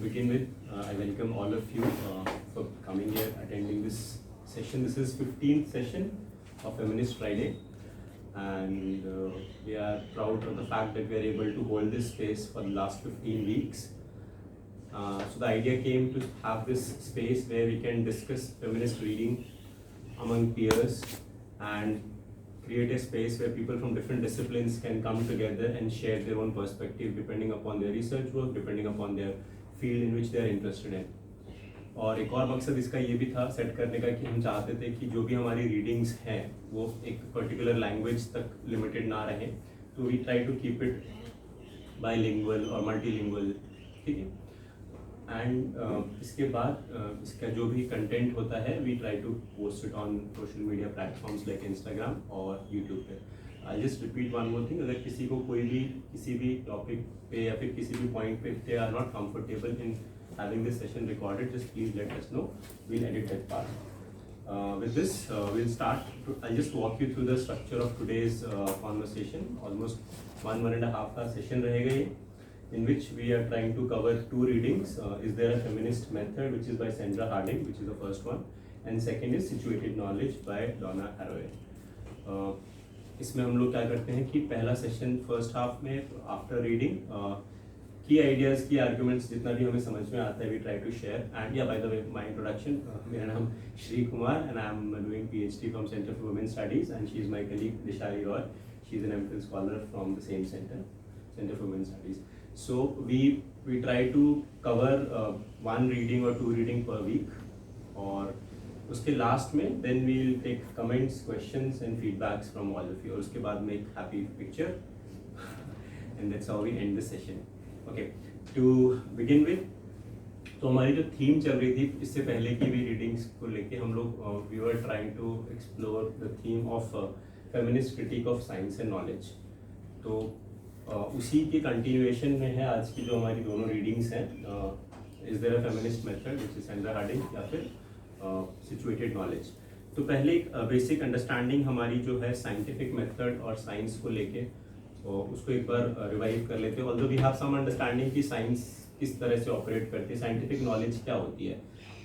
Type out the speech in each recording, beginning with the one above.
begin with, I welcome all of you for coming here, attending this session. This is 15th session of Feminist Friday, and we are proud of the fact that we are able to hold this space for the last 15 weeks. So the idea came to have this space where we can discuss feminist reading among peers and create a space where people from different disciplines can come together and share their own perspective depending upon their research work, depending upon their field in which they are interested in. और एक और मकसद इसका ये भी था set करने का कि हम चाहते थे कि जो भी हमारी रीडिंग्स हैं वो एक पर्टिकुलर लैंग्वेज तक लिमिटेड ना रहे, तो we try to keep it bilingual और मल्टीलिंगुअल, ठीक है. एंड इसके बाद इसका जो भी कंटेंट होता है we try to post it on social media platforms like Instagram और यूट्यूब पे. I just repeat one more thing, अगर किसी को कोई भी किसी भी टॉपिक पे या फिर किसी भी पॉइंट पे they are not comfortable in having this session recorded, just please let us know. We'll edit that part. With this, we'll start. I'll just walk you through the structure of today's conversation. Almost 1.5 hour का session रहेगा ये, in which we are trying to cover 2 readings. Is there a feminist method, which is by Sandra, which is the first one, and second is situated knowledge by Donna, Haraway. इसमें हम लोग क्या करते हैं कि पहला सेशन फर्स्ट हाफ में after reading की आइडियाज़ की आर्ग्यूमेंट्स जितना भी हमें समझ में आता है we try to share. And या by the way my introduction, मेरा नाम Shri Kumar and I am doing PhD from centre for women studies and she is my colleague Dishali Roy. She is an MPhil scholar from the same centre for women studies. So we try to cover 1 reading और 2 reading पर week, और उसके last में then we will take comments, questions and feedbacks from all of you, और उसके बाद make happy picture and that's how we end this session. Okay, to begin with, तो हमारी जो थीम चल रही थी इससे पहले की भी रीडिंग्स को लेके हम लोग we were trying to explore the theme of feminist critique of science and knowledge. तो उसी की कंटिन्यूएशन में है आज की जो हमारी दोनों रीडिंग्स हैं. Is there a feminist method which is Sandra Harding या फिर सिचुएटेड नॉलेज. तो पहले एक बेसिक अंडरस्टैंडिंग हमारी जो है साइंटिफिक मेथड और साइंस को लेके उसको एक बार रिवाइव कर लेते हैं. Although we have some understanding कि साइंस किस तरह से ऑपरेट करती है, साइंटिफिक नॉलेज क्या होती है.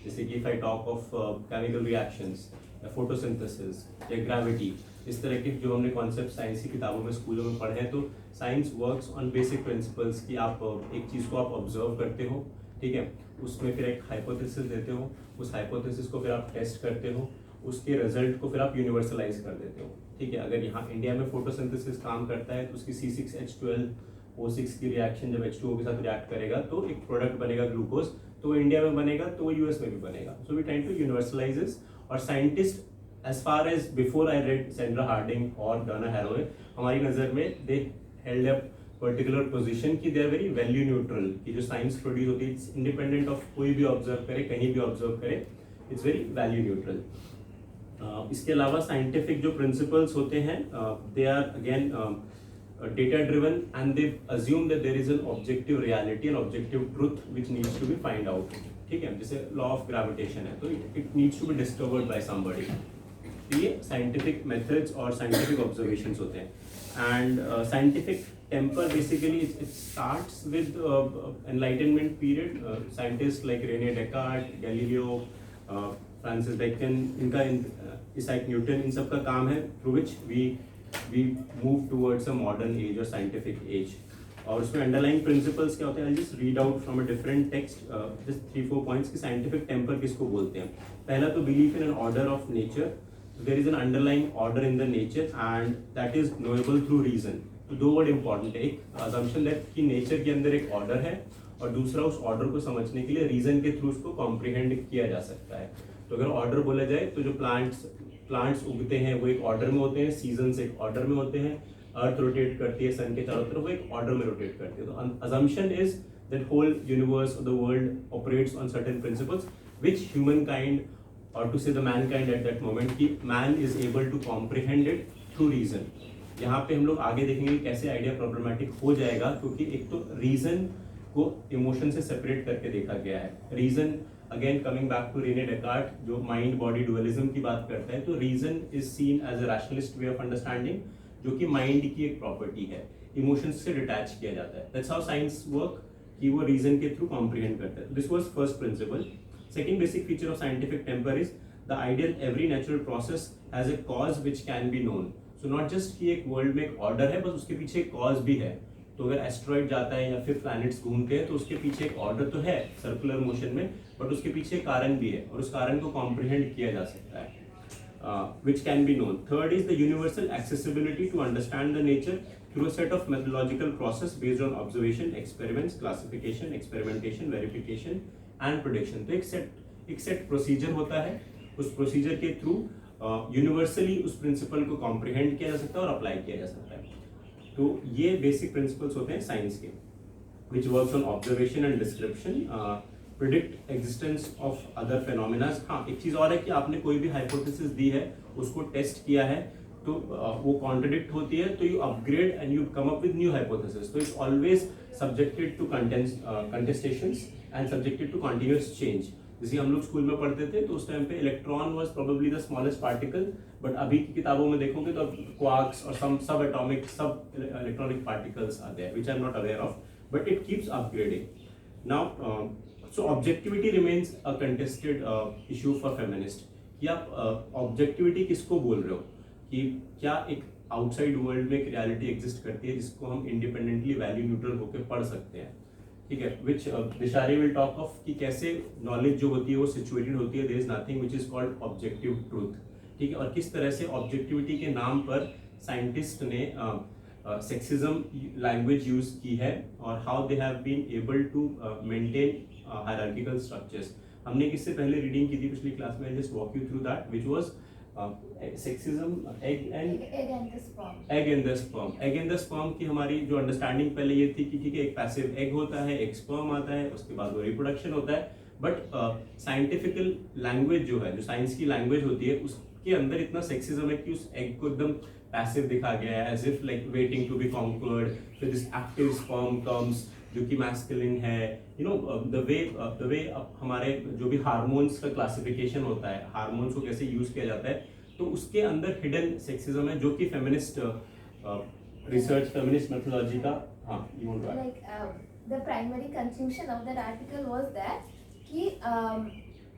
जैसे कि if I talk of chemical reactions या फोटोसिंथेसिस या ग्रेविटी, इस तरह के जो हमने कॉन्सेप्ट साइंस की किताबों में स्कूलों में पढ़े हैं, तो science works on basic principles कि आप एक चीज़ को आप ऑब्जर्व करते हो, ठीक है, उसमें फिर एक हाइपोथेसिस देते हो, उस हाइपोथेसिस को फिर आप टेस्ट करते हो, उसके रिजल्ट को फिर आप यूनिवर्सलाइज कर देते हो, ठीक है. अगर यहाँ इंडिया में फोटोसिंथेसिस काम करता है तो उसकी C6H12O6 की रिएक्शन जब H2O के साथ रिएक्ट करेगा तो एक प्रोडक्ट बनेगा ग्लूकोज, तो वो इंडिया में बनेगा तो वो US में भी बनेगा. So we trying to universalise this. और scientist as far as before I read Sandra Harding और डॉना हैरोवे, हमारी नज़र में they held up particular position कि they are very value neutral, कि जो साइंस प्रोड्यूस होती है इट्स इंडिपेंडेंट ऑफ कोई भी ऑब्जर्व करे, कहीं भी ऑब्जर्व करे, इट्स वेरी वैल्यू न्यूट्रल. इसके अलावा साइंटिफिक जो प्रिंसिपल्स होते हैं they are again data driven and they assume that there is an objective reality and objective truth which needs to be find out, ठीक है. जैसे लॉ ऑफ ग्रेविटेशन है तो it needs to be discovered by somebody. ये scientific methods और scientific observations होते हैं. And scientific temper basically it starts with enlightenment period. Scientist like Rene Descartes, Galileo, Francis Bacon, इनका इसाक न्यूटन, इन सब का काम है through which we move towards a modern age और साइंटिफिक एज. और उसमें अंडरलाइंग प्रिंसिपल्स क्या होते हैं, I just read out from a different text just 3-4 points कि साइंटिफिक टेम्पर किसको बोलते हैं. पहला तो belief in an order of nature. There is an underlying order in the nature and that is knowable through reason. तो 2 word important है, एक assumption that कि नेचर के अंदर एक ऑर्डर है, और दूसरा उस ऑर्डर को समझने के लिए रीजन के थ्रू उसको कॉम्प्रिहेंड किया जा सकता है. तो अगर ऑर्डर बोला जाए तो जो प्लांट्स उगते हैं वो एक ऑर्डर में होते हैं, सीजन्स एक ऑर्डर में होते हैं, अर्थ रोटेट करती है सन के चारों तरफ, वो एक ऑर्डर में रोटेट करती है. तो assumption is that whole universe और the world operates on certain principles which human kind और to say the mankind at that moment की man is able to comprehend it through reason. यहाँ पे हम लोग आगे देखेंगे कैसे आइडिया प्रॉब्लमेटिक हो जाएगा, क्योंकि एक तो रीजन को इमोशन से सेपरेट करके देखा गया है. Reason again coming back to Rene Descartes जो माइंड बॉडी डुअलिज्म की बात करता है, तो reason is seen as a rationalist way of understanding जो कि माइंड की एक प्रॉपर्टी है, इमोशंस से डिटैच किया जाता है. दैट्स हाउ साइंस वर्क, कि वो रीजन के थ्रू कॉम्प्रिहेंड करता है. This was first principle. Second basic feature of scientific temper is the ideal every natural process has a cause which can be known. So not just कि एक world में एक order है, बस उसके पीछे एक कॉज भी है. तो अगर एस्ट्रॉइड जाता है या फिर प्लैनेट्स घूमते हैं तो उसके पीछे एक ऑर्डर तो है सर्कुलर मोशन में, बट उसके पीछे कारण भी है और उस कारण को कॉम्प्रिहेंड किया जा सकता है. Which can be known. Third is the universal accessibility to understand the nature through a set of methodological process based on observation, experiments, classification, experimentation, verification and prediction. तो एक सेट प्रोसीजर होता है, उस procedure के through universally उस principal को comprehend किया जा सकता है और अप्लाई किया जा सकता है. तो ये बेसिक प्रिंसिपल्स होते हैं साइंस के, which works on observation and description, predict existence of other phenomena. हाँ, एक चीज और है कि आपने कोई भी हाइपोथेसिस दी है, उसको टेस्ट किया है, तो वो कॉन्ट्रडिक्ट होती है, तो you upgrade and you come up with new hypothesis. तो it's always subjected to contestations and subjected to continuous change. जैसे हम लोग स्कूल में पढ़ते थे तो उस टाइम पे electron was probably the smallest particle, but अभी की किताबों में देखोगे तो क्वार्क्स और सम sub atomic sub electronic particles are there, which I am not aware of, but it keeps upgrading. Now so objectivity remains a contested issue for feminist. कि आप objectivity किसको बोल रहे हो, कि क्या एक आउटसाइड वर्ल्ड में एक रियलिटी एग्जिस्ट करती है जिसको हम इंडिपेंडेंटली वैल्यू न्यूट्रल होकर पढ़ सकते हैं, ठीक है, विच दिशारी विल टॉक ऑफ कि कैसे नॉलेज जो होती है वो सिचुएटेड होती है, there is nothing which is called objective truth, ठीक है, और किस तरह से ऑब्जेक्टिविटी के नाम पर साइंटिस्ट ने सेक्सिज्म लैंग्वेज यूज की है और how they have been able to maintain hierarchical structures. हमने इससे पहले रीडिंग की थी पिछली क्लास में, just walk you through that, which was sexism egg and the sperm. Egg and the sperm की हमारी जो अंडरस्टैंडिंग पहले ये थी कि ठीक है, एक पैसिव एग होता है, एक स्पर्म आता है, उसके बाद वो रिप्रोडक्शन होता है, बट साइंटिफिकल लैंग्वेज जो है, जो साइंस की लैंग्वेज होती है, उसके अंदर इतना सेक्सिज्म है कि उस एग को एकदम पैसिव दिखा गया है, as if like waiting to be conquered, फिर दिस एक्टिव स्पर्म कम्स जो कि मैस्कुलिन है, यू नो, द वे हमारे जो भी हार्मोन्स का क्लासिफिकेशन होता है, हार्मोन्स को कैसे यूज किया जाता है, तो उसके अंदर हिडन सेक्सिज्म है जो कि फेमिनिस्ट रिसर्च, फेमिनिस्ट मेथोडोलॉजी का. हाँ, you want to like the primary conclusion of that article was that कि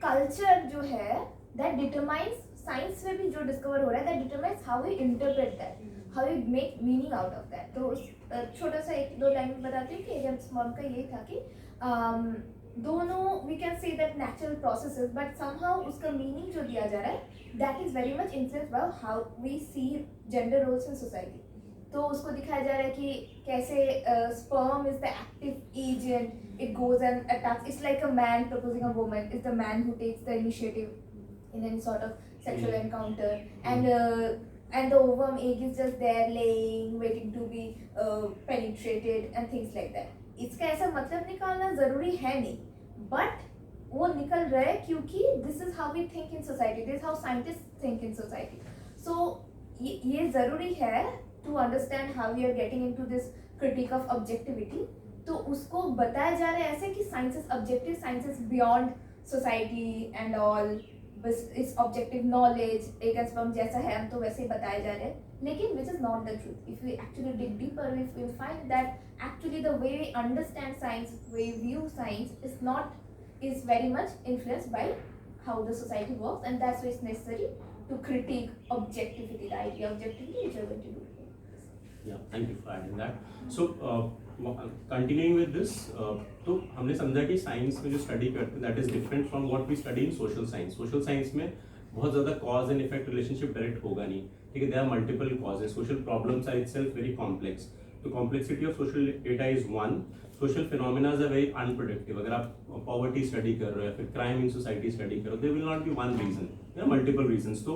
कल्चर जो है दैट डिटरमाइंस, साइंस में भी जो डिस्कवर हो रहा है, that determines how we interpret that, how we make meaning out of that. तो छोटा सा एक दो लाइन बताती हूँ कि एग एंड स्पर्म का ये था कि दोनों we can say that natural processes, but somehow उसका मीनिंग जो दिया जा रहा है that is very much influenced by how we see gender roles in society. तो उसको दिखाया जा रहा है कि कैसे sperm is the active agent, it goes and attacks, it's like a man proposing a woman, is the man who takes the initiative in any sort of sexual encounter, and the ovum egg is just there laying waiting to be penetrated and things like that. इसका ऐसा मतलब निकालना जरूरी है नहीं, but वो निकल रहा है क्योंकि this is how we think in society, this is how scientists think in society. So ये जरूरी है to understand how we are getting into this critique of objectivity. तो उसको बताया जा रहा है ऐसे कि science is objective, science is beyond society and all, बस इस ऑब्जेक्टिव नॉलेज एक स्पर्म जैसा है, हम तो वैसे ही बताए जा रहे हैं, लेकिन which is not the truth. If we actually dig deeper, we will find that actually the way we understand science, way view science is very much influenced by how the society works, and that's why it's necessary to critique objectivity, the idea of objectivity, which we are going to do. Yeah, thank you for adding that. So continuing with this, तो हमने समझा कि science में जो study करते हैं that is different from what we study in social science. Social science में बहुत ज़्यादा cause and effect relationship direct होगा नहीं, ठीक है, there are multiple causes, social problems are itself very complex. तो complexity of social data is one. Social phenomenas are very unpredictive. अगर आप पॉवर्टी स्टडी कर रहे हो या फिर क्राइम इन सोसाइटी स्टडी कर रहे हो, there will not be one reason, there are multiple reasons. तो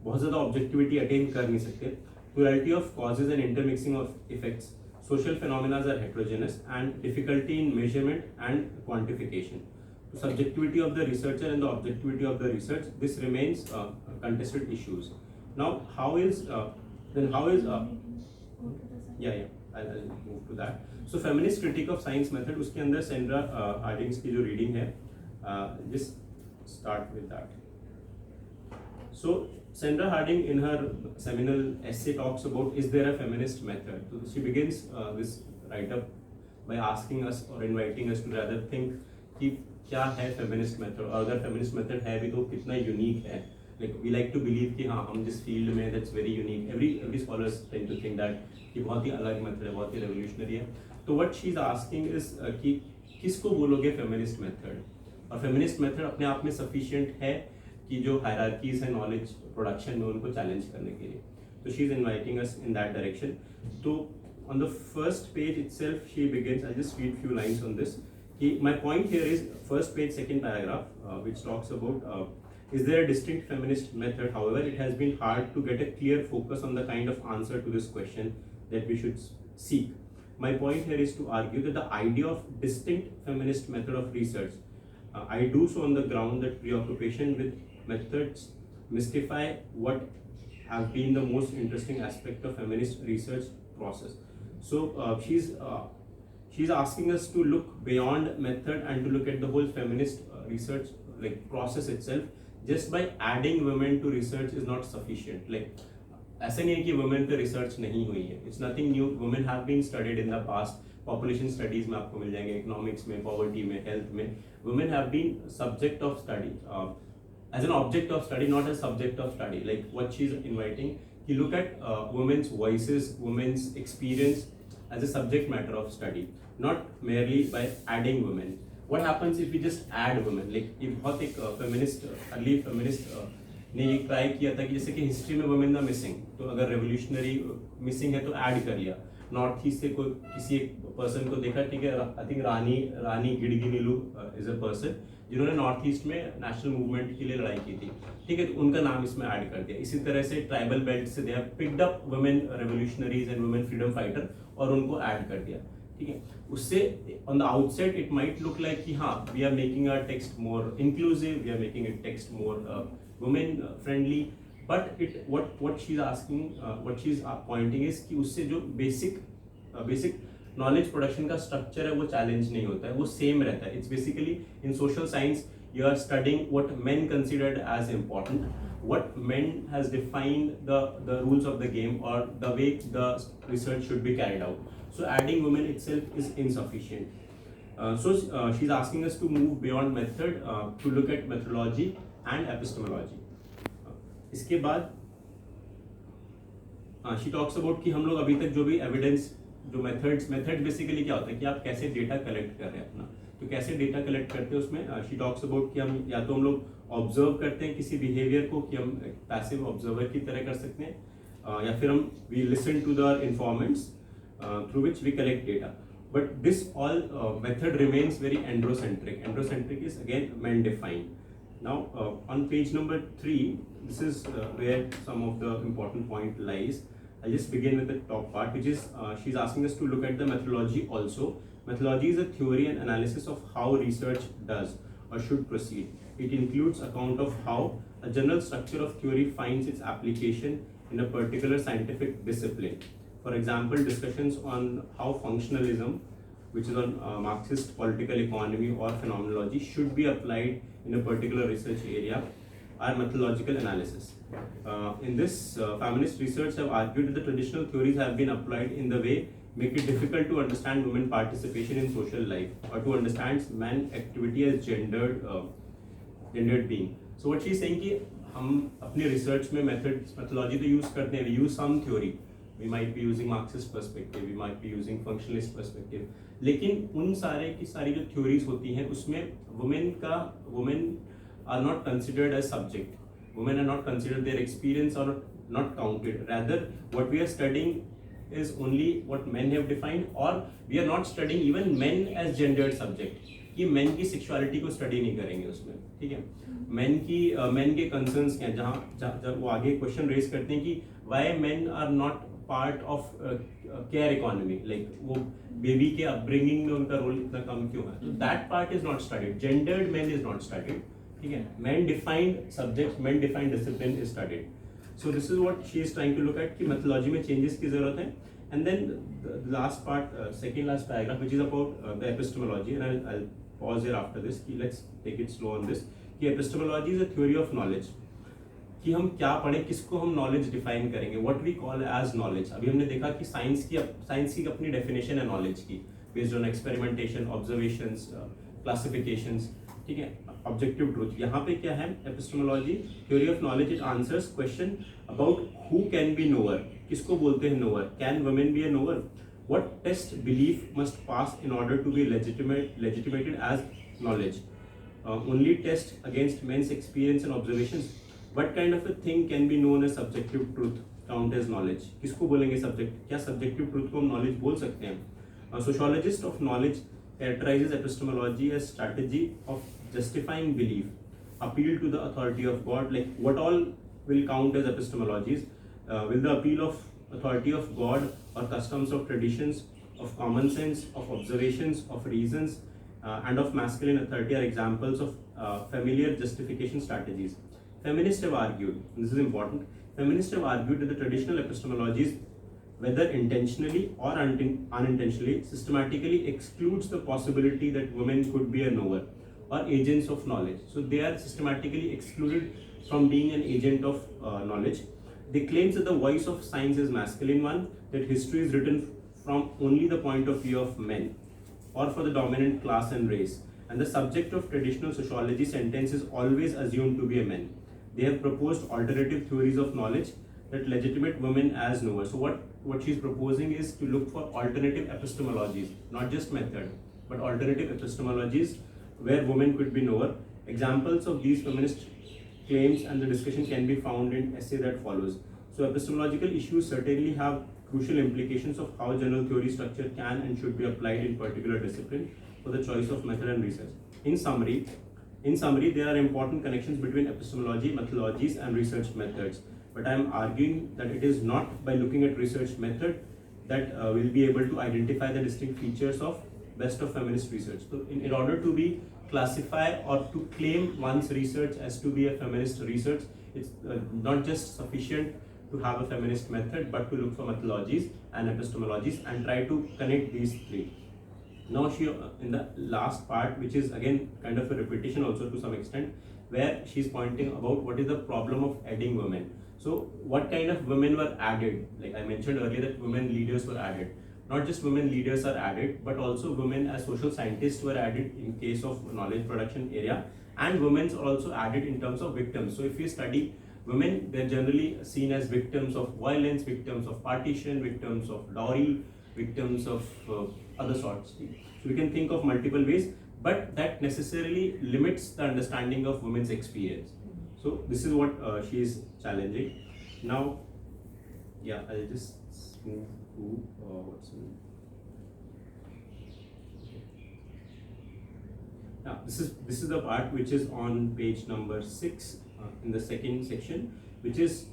बहुत ज़्यादा ऑब्जेक्टिविटी अटेन कर नहीं सकते. Plurality of causes and intermixing of effects. Social phenomena are heterogeneous and difficulty in measurement and quantification. The subjectivity of the researcher and the objectivity of the research, this remains contested issues. Now, how is I'll move to that. So, feminist critique of science method. उसके अंदर Sandra Harding's की जो reading है, just start with that. So, Sandra Harding in her seminal essay talks about is there a feminist method. So she begins this write-up by asking us or inviting us to rather think कि क्या है feminist method, और अगर feminist method है भी तो कितना unique है. Like we like to believe कि हाँ हम जिस field में that's very unique. Every scholars tend to think that कि बहुत ही अलग method है, बहुत ही revolutionary है. तो what she's asking is कि किसको बोलोगे feminist method, और feminist method अपने आप में sufficient है कि जो hierarchies है knowledge production में उनको challenge करने के लिए. So she's inviting us in that direction. So on the first page itself, she begins. I'll just read few lines on this. My point here is first page, second paragraph, which talks about is there a distinct feminist method? However, it has been hard to get a clear focus on the kind of answer to this question that we should seek. My point here is to argue that the idea of distinct feminist method of research, I do so on the ground that preoccupation with methods mystify what have been the most interesting aspect of feminist research process. So she's asking us to look beyond method and to look at the whole feminist research like process itself. Just by adding women to research is not sufficient. Like ऐसा नहीं है कि women पे research नहीं हुई है. It's nothing new. Women have been studied in the past. Population studies में आपको मिल जाएंगे, economics में, poverty में, health में. Women have been subject of study. As an object of study, not as subject of study. Like what she's inviting, you look at women's voices, women's experience as a subject matter of study, not merely by adding women. What happens if we just add women? Like if बहुत एक feminist, early feminist ने ये try किया था कि जैसे कि history में women are missing, तो अगर रेवोल्यूशनरी मिसिंग है तो ऐड कर लिया. नॉर्थ ईस्ट से कोई किसी एक पर्सन को देखा, ठीक है, I think Rani Gaidinliu is a person जिन्होंने नॉर्थ ईस्ट में नेशनल मूवमेंट के लिए लड़ाई की थी, ठीक है, तो उनका नाम इसमें ऐड कर दिया. इसी तरह से ट्राइबल बेल्ट से they have picked up women revolutionaries and women freedom fighter और उनको ऐड कर दिया, ठीक है. उससे on the outset it might look like कि हाँ we are making our text more inclusive, we are making it text more women friendly, but it what she's asking, what she's pointing is कि उससे जो basic knowledge production का structure है वो challenge नहीं होता है, वो सेम रहता है. It's basically in social science you are studying what men considered as important, what men has defined the rules of the game or the way the research should be carried out. So adding women itself is insufficient. So she's asking us to move beyond method to look at methodology and epistemology. इसके बाद she talks about कि हम लोग अभी तक जो भी evidence, जो मेथड बेसिकली क्या होता है कि आप कैसे डेटा कलेक्ट कर रहे हैं अपना, तो कैसे डेटा कलेक्ट करते हैं उसमें शी टॉक्स अबाउट कि हम या तो हम लोग ऑब्जर्व करते हैं किसी बिहेवियर को कि हम पैसिव ऑब्जर्वर की तरह कर सकते हैं, या फिर हम we listen to the informants through which we collect data. But this all method remains very androcentric. Androcentric is again men defined. Now on page number 3 this is where some of the important point lies. I'll just begin with the top part, which is she's asking us to look at the methodology also. Methodology is a theory and analysis of how research does or should proceed. It includes account of how a general structure of theory finds its application in a particular scientific discipline. For example, discussions on how functionalism, which is on Marxist political economy or phenomenology, should be applied in a particular research area are methodological analysis. In this, feminist research have argued that the traditional theories have been applied in the way make it difficult to understand women participation in social life or to understand man activity as gendered being. So what she is saying कि हम अपने research में methodology तो use करते हैं, we use some theory, we might be using Marxist perspective, we might be using functionalist perspective, लेकिन उन सारे की सारी जो theories होती हैं उसमें women are not considered as subject. Women are not considered, their experience are not counted. Rather, what we are studying is only what men have defined, or we are not studying even men as gendered subject. कि men की sexuality को study नहीं करेंगे उसमें, ठीक है. men के concerns क्या हैं, जहाँ वो आगे question raise करते हैं कि why men are not part of care economy, like वो baby के upbringing में उनका role इतना कम क्यों है. So that part is not studied. Gendered men is not studied. ठीक है, men defined subjects, men defined discipline is studied. So this is what she is trying to look at कि methodology में changes की जरूरत है. And then the last part, second last paragraph, which is about the epistemology, and I'll pause here after this कि let's take it slow on this. कि epistemology is a theory of knowledge. कि हम क्या पढ़ें, किसको हम knowledge define करेंगे, what we call as knowledge. अभी हमने देखा कि साइंस की अपनी definition है knowledge की. based on experimentation, observations, classifications, ठीक है. Objective truth, यहाँ पे क्या है? Epistemology, theory of knowledge, it answers question about who can be knower, किसको बोलते हैं knower, can women be a knower, what test belief must pass in order to be legitimated as knowledge, only test against men's experience and observations, what kind of a thing can be known as subjective truth, count as knowledge, किसको बोलेंगे subject, क्या subjective truth को हम knowledge बोल सकते हैं. Sociologist of knowledge characterizes epistemology as strategy of justifying belief, appeal to the authority of God, like what all will count as epistemologies. Will the appeal of authority of God or customs of traditions, of common sense, of observations, of reasons, and of masculine authority are examples of familiar justification strategies. Feminists have argued, and this is important, feminists have argued that the traditional epistemologies, whether intentionally or unintentionally, systematically excludes the possibility that women could be a knower or agents of knowledge. So they are systematically excluded from being an agent of knowledge. They claim that the voice of science is masculine one, that history is written from only the point of view of men or for the dominant class and race, and the subject of traditional sociology sentence is always assumed to be a man. They have proposed alternative theories of knowledge that legitimate women as knowers. So what she's proposing is to look for alternative epistemologies, not just method, but alternative epistemologies where women could be knower. Examples of these feminist claims and the discussion can be found in essay that follows. So epistemological issues certainly have crucial implications of how general theory structure can and should be applied in particular discipline for the choice of method and research. In summary, there are important connections between epistemology, methodologies, and research methods. But I am arguing that it is not by looking at research method that we'll be able to identify the distinct features of best of feminist research. So in order to be classify or to claim one's research as to be a feminist research, it's not just sufficient to have a feminist method, but to look for methodologies and epistemologies and try to connect these three. Now she, in the last part, which is again kind of a repetition also to some extent, where she's pointing about what is the problem of adding women. So what kind of women were added? Like I mentioned earlier that women leaders were added. Not just women leaders are added, but also women as social scientists were added in case of knowledge production area, and women are also added in terms of victims. So if you study women, they're generally seen as victims of violence, victims of partition, victims of dowry, victims of other sorts. So we can think of multiple ways, but that necessarily limits the understanding of women's experience. So this is what she is challenging. Now, yeah, I'll just move to what's in. Now, this is the part which is on page number 6 in the second section, which is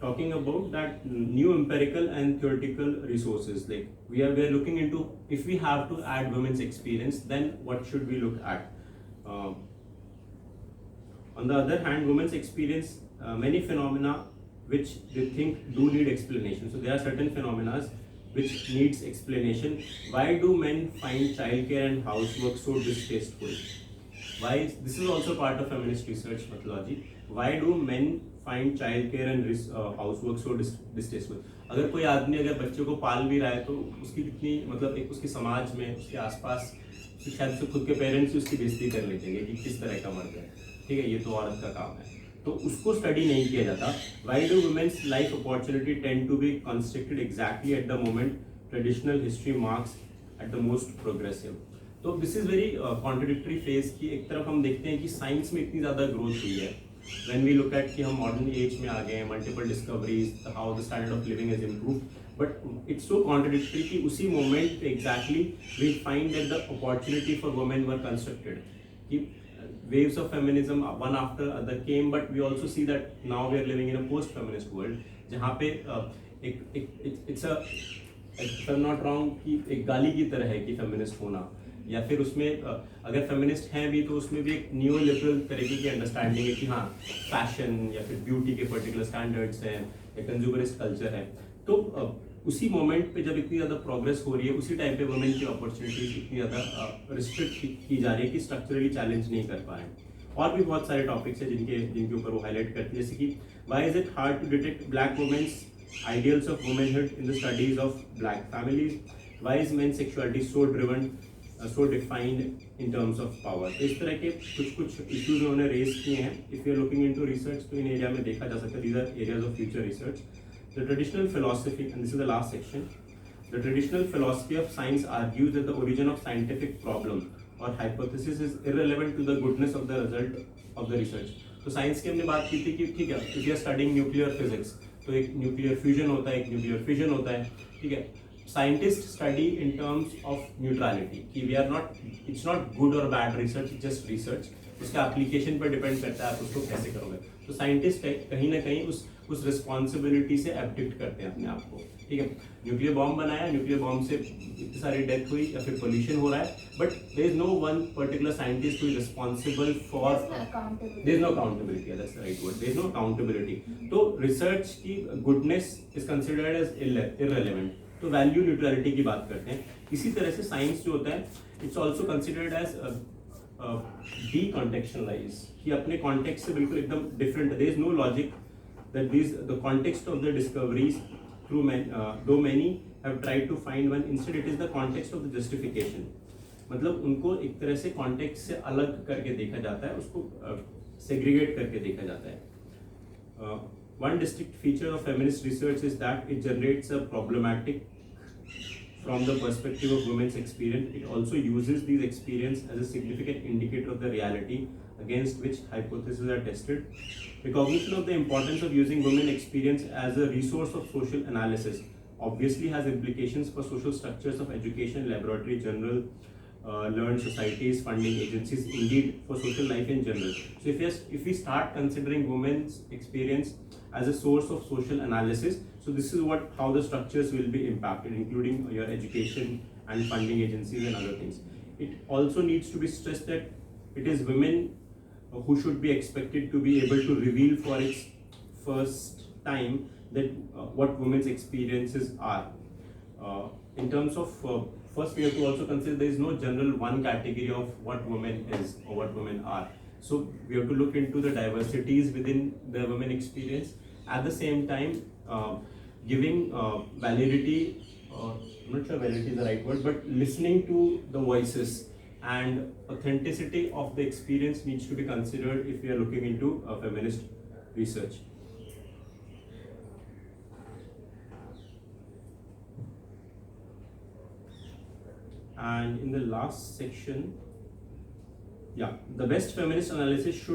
talking about that new empirical and theoretical resources. Like we're looking into, if we have to add women's experience, then what should we look at? On the other hand, women's experience, many phenomena which they think do need explanation. So there are certain phenomena which needs explanation. Why do men find childcare and housework so distasteful? Why this is also part of feminist research methodology. Why do men find childcare and housework so distasteful? अगर कोई आदमी अगर बच्चों को पाल भी रहा है तो उसकी कितनी मतलब एक उसके समाज में उसके आसपास शायद से खुद के पेरेंट्स उसकी बेइज्जती कर लेते हैं कि किस तरह का मर्द है, ठीक है, ये तो औरत का काम है, तो उसको स्टडी नहीं किया जाता. Why do women's life opportunity tend to be constricted exactly at the moment traditional history marks at the most progressive? तो this is very contradictory phase कि एक तरफ हम देखते हैं कि साइंस में इतनी ज़्यादा ग्रोथ हुई है, when we look at कि हम मॉडर्न एज में आ गए हैं, multiple discoveries, how the standard of living is improved, but it's so contradictory कि उसी मोमेंट पे exactly we find that the opportunity for women were constructed कि waves of feminism one after other came, but we also see that now we are living in a post feminist world जहाँ पे it's a, if I'm not wrong, कि एक गाली की तरह है कि फेमिनिस्ट होना, या फिर उसमें अगर फेमिनिस्ट हैं भी तो उसमें भी एक न्यू लिबरल तरीके की अंडरस्टैंडिंग है कि हाँ फैशन या फिर ब्यूटी के पर्टिकुलर स्टैंडर्ड्स हैं या कंज्यूमरिस्ट कल्चर है. तो उसी मोमेंट पे जब इतनी ज़्यादा प्रोग्रेस हो रही है, उसी टाइम पे वुमेन की अपॉर्चुनिटीज इतनी ज़्यादा रिस्ट्रिक्ट की जा रही है कि स्ट्रक्चरली चैलेंज नहीं कर पा रहे हैं. और भी बहुत सारे टॉपिक्स हैं जिनके ऊपर वो हाईलाइट करती है, जैसे कि why is it hard to detect black women's ideals of womanhood in the studies of black families, why is men's sexuality so driven, so defined in terms of power. इस तरह के कुछ issues उन्होंने raise किए हैं. If you are looking into research, तो इन area में देखा जा सकता है. These are areas of future research. The traditional philosophy, and this is the last section. The traditional philosophy of science argues that the origin of scientific problem or hypothesis is irrelevant to the goodness of the result of the research. तो science की हमने बात की थी कि ठीक है, if you are studying nuclear physics, तो एक न्यूक्लियर फ्यूजन होता है, एक न्यूक्लियर फिजन होता है, ठीक है. Scientist study in terms of neutrality कि we are not, it's not good और बैड रिसर्च, जस्ट रिसर्च. उसका एप्लीकेशन पर डिपेंड करता है आप उसको कैसे करोगे. तो साइंटिस्ट कहीं ना कहीं उस रिस्पॉन्सिबिलिटी से एब्डिक्ट करते हैं अपने आप को, ठीक है. न्यूक्लियर बॉम्ब बनाया, न्यूक्लियर बॉम्ब से इतनी सारी डेथ हुई या फिर पोल्यूशन हो रहा है, but there is no one particular scientist who is responsible for, there is no accountability, that's the right word, there is no accountability. तो रिसर्च की goodness is considered as irrelevant. तो value neutrality की बात करते हैं. इसी तरह से साइंस जो होता है, it's also considered as decontextualize, कि अपने कॉन्टेक्स्ट से बिल्कुल एकदम different. There is no logic that these the context of the discoveries through though many have tried to find one, instead it is the context of the justification. मतलब उनको एक तरह से context से अलग करके देखा जाता है, उसको segregate करके देखा जाता है. One distinct feature of feminist research is that it generates a problematic from the perspective of women's experience. It also uses these experience as a significant indicator of the reality against which hypotheses are tested. Recognition of the importance of using women experience as a resource of social analysis obviously has implications for social structures of education, laboratory, general, learned societies, funding agencies, indeed for social life in general. So if we start considering women's experience as a source of social analysis, so this is how the structures will be impacted, including your education and funding agencies and other things. It also needs to be stressed that it is women who should be expected to be able to reveal for its first time that what women's experiences are. In terms of first, we have to also consider there is no general one category of what women is or what women are. So we have to look into the diversities within the women experience. At the same time, giving validity, I'm not sure validity is the right word, but listening to the voices and authenticity of the experience needs to be considered if we are looking into feminist research. And in the last section, the best feminist analysis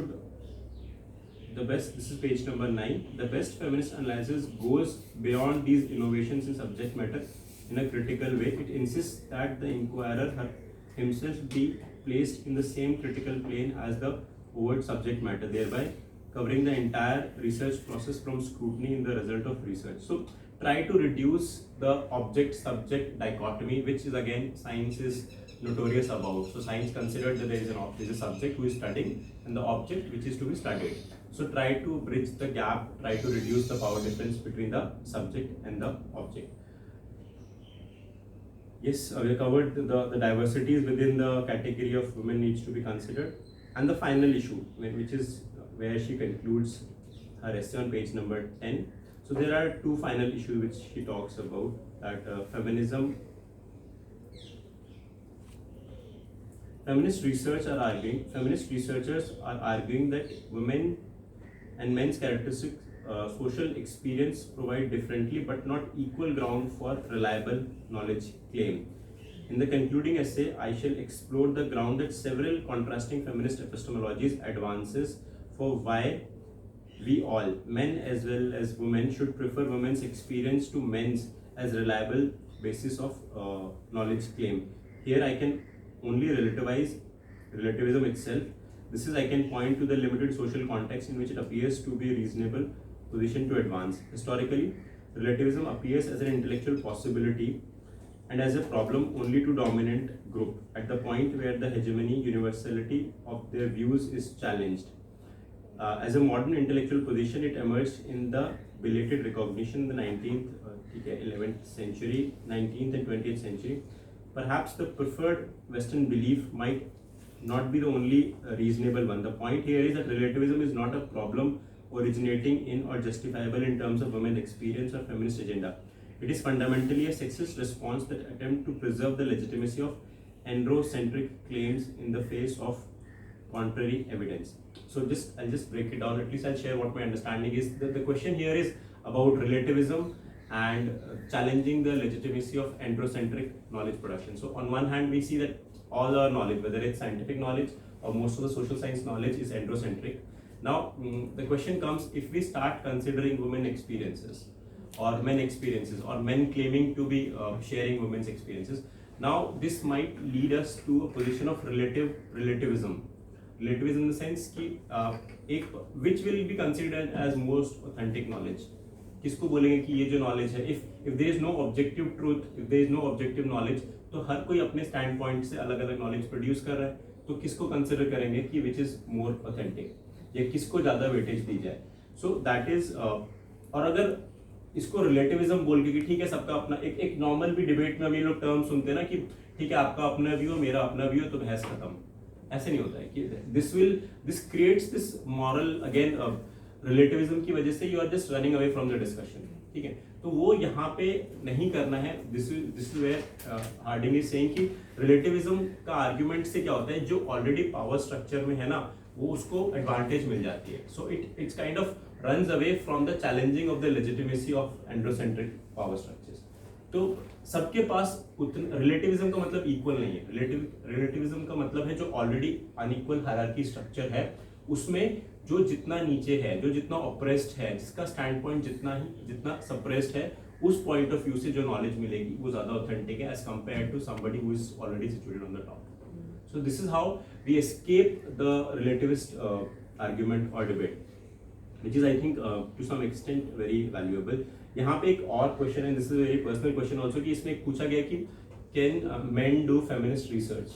this is page number 9. The best feminist analysis goes beyond these innovations in subject matter in a critical way. It insists that the inquirer himself be placed in the same critical plane as the overt subject matter, thereby covering the entire research process from scrutiny in the result of research. So try to reduce the object-subject dichotomy, which is again science is notorious about. So science considered that there is a subject who is studying and the object which is to be studied. So try to bridge the gap, try to reduce the power difference between the subject and the object. Yes, we have covered the diversities within the category of women needs to be considered. And the final issue, which is where she concludes her essay on page number 10. So there are two final issues which she talks about, that feminist researchers are arguing that women and men's characteristics, social experience provide differently but not equal ground for reliable knowledge claim. In the concluding essay, I shall explore the ground that several contrasting feminist epistemologies advances for why we all, men as well as women, should prefer women's experience to men's as reliable basis of knowledge claim. Here I can only relativize relativism itself. This is, I can point to the limited social context in which it appears to be a reasonable position to advance. Historically, relativism appears as an intellectual possibility and as a problem only to dominant group at the point where the hegemony universality of their views is challenged. As a modern intellectual position, it emerged in the belated recognition in the 11th century, 19th and 20th century. Perhaps the preferred Western belief might not be the only reasonable one. The point here is that relativism is not a problem originating in or justifiable in terms of women's experience or feminist agenda. It is fundamentally a sexist response that attempts to preserve the legitimacy of androcentric claims in the face of contrary evidence. So I'll just break it down. At least I'll share what my understanding is. The question here is about relativism and challenging the legitimacy of androcentric knowledge production. So on one hand, we see that all our knowledge, whether it's scientific knowledge or most of the social science knowledge, is androcentric. Now, the question comes, if we start considering women experiences or men experiences or men claiming to be sharing women's experiences, now this might lead us to a position of relativism. Relativism in the sense कि which will be considered as most authentic knowledge. किसको बोलेंगे कि ये जो knowledge है, if there is no objective truth, if there is no objective knowledge, तो हर कोई अपने स्टैंड पॉइंट से अलग अलग नॉलेज प्रोड्यूस कर रहा है, तो किसको कंसिडर करेंगे कि विच इज मोर ऑथेंटिक या किसको ज़्यादा वेटेज दी जाए. सो दैट इज और अगर इसको रिलेटिविज्म बोल के कि ठीक है सबका अपना एक नॉर्मल भी डिबेट में हम ये लोग टर्म सुनते हैं ना कि ठीक है आपका अपना व्यू मेरा अपना व्यू तो बहस खत्म. ऐसे नहीं होता है कि this creates this moral again relativism की वजह से you are just running away from the discussion. ठीक है, तो वो यहाँ पे नहीं करना है. This is where Harding is saying कि रिलेटिविज्म का आर्ग्यूमेंट से क्या होता है, जो ऑलरेडी पावर स्ट्रक्चर में है ना वो उसको एडवांटेज मिल जाती है. So it's kind of runs away from the challenging of the legitimacy of androcentric power structures. तो सबके पास रिलेटिविज्म का मतलब इक्वल नहीं है. रिलेटिविज्म का मतलब है जो ऑलरेडी अनइक्वल हायरार्की स्ट्रक्चर है उसमें जो जितना नीचे है, जो जितना ऑप्रेस्ड है, जिसका स्टैंड पॉइंट जितना सप्रेस्ड है, उस पॉइंट ऑफ व्यू से जो नॉलेज मिलेगी वो ज्यादा ऑथेंटिक है as compared to somebody who is already situated on the top. So this is how we escape the relativist argument और debate, which is I think to some extent very valuable. यहाँ पे एक और question है, this is very personal question also, कि इसमें पूछा गया कि can men do feminist research,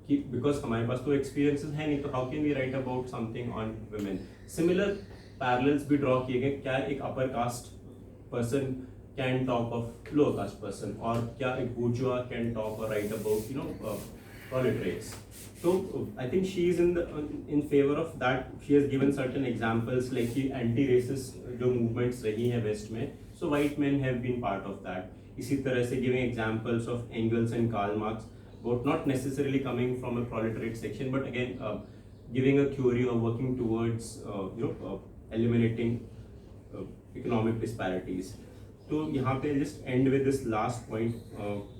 कि बिकॉज हमारे पास तो एक्सपीरियंसेस है नहीं तो how can we write about something on women. Similar parallels भी ड्रॉ किए गए. क्या एक upper caste person can talk of lower caste person, और क्या एक बूर्जुआ कैन टॉक और write about you know proletariats. So I think she is in favor of that. She has given certain examples like कि anti-racist जो movements रही हैं waste में, so white men have been part of that. इसी तरह से giving examples of Engels and Karl Marx, but not necessarily coming from a proletariat section, but again giving a theory of working towards eliminating economic disparities. तो यहाँ पे just end with this last point.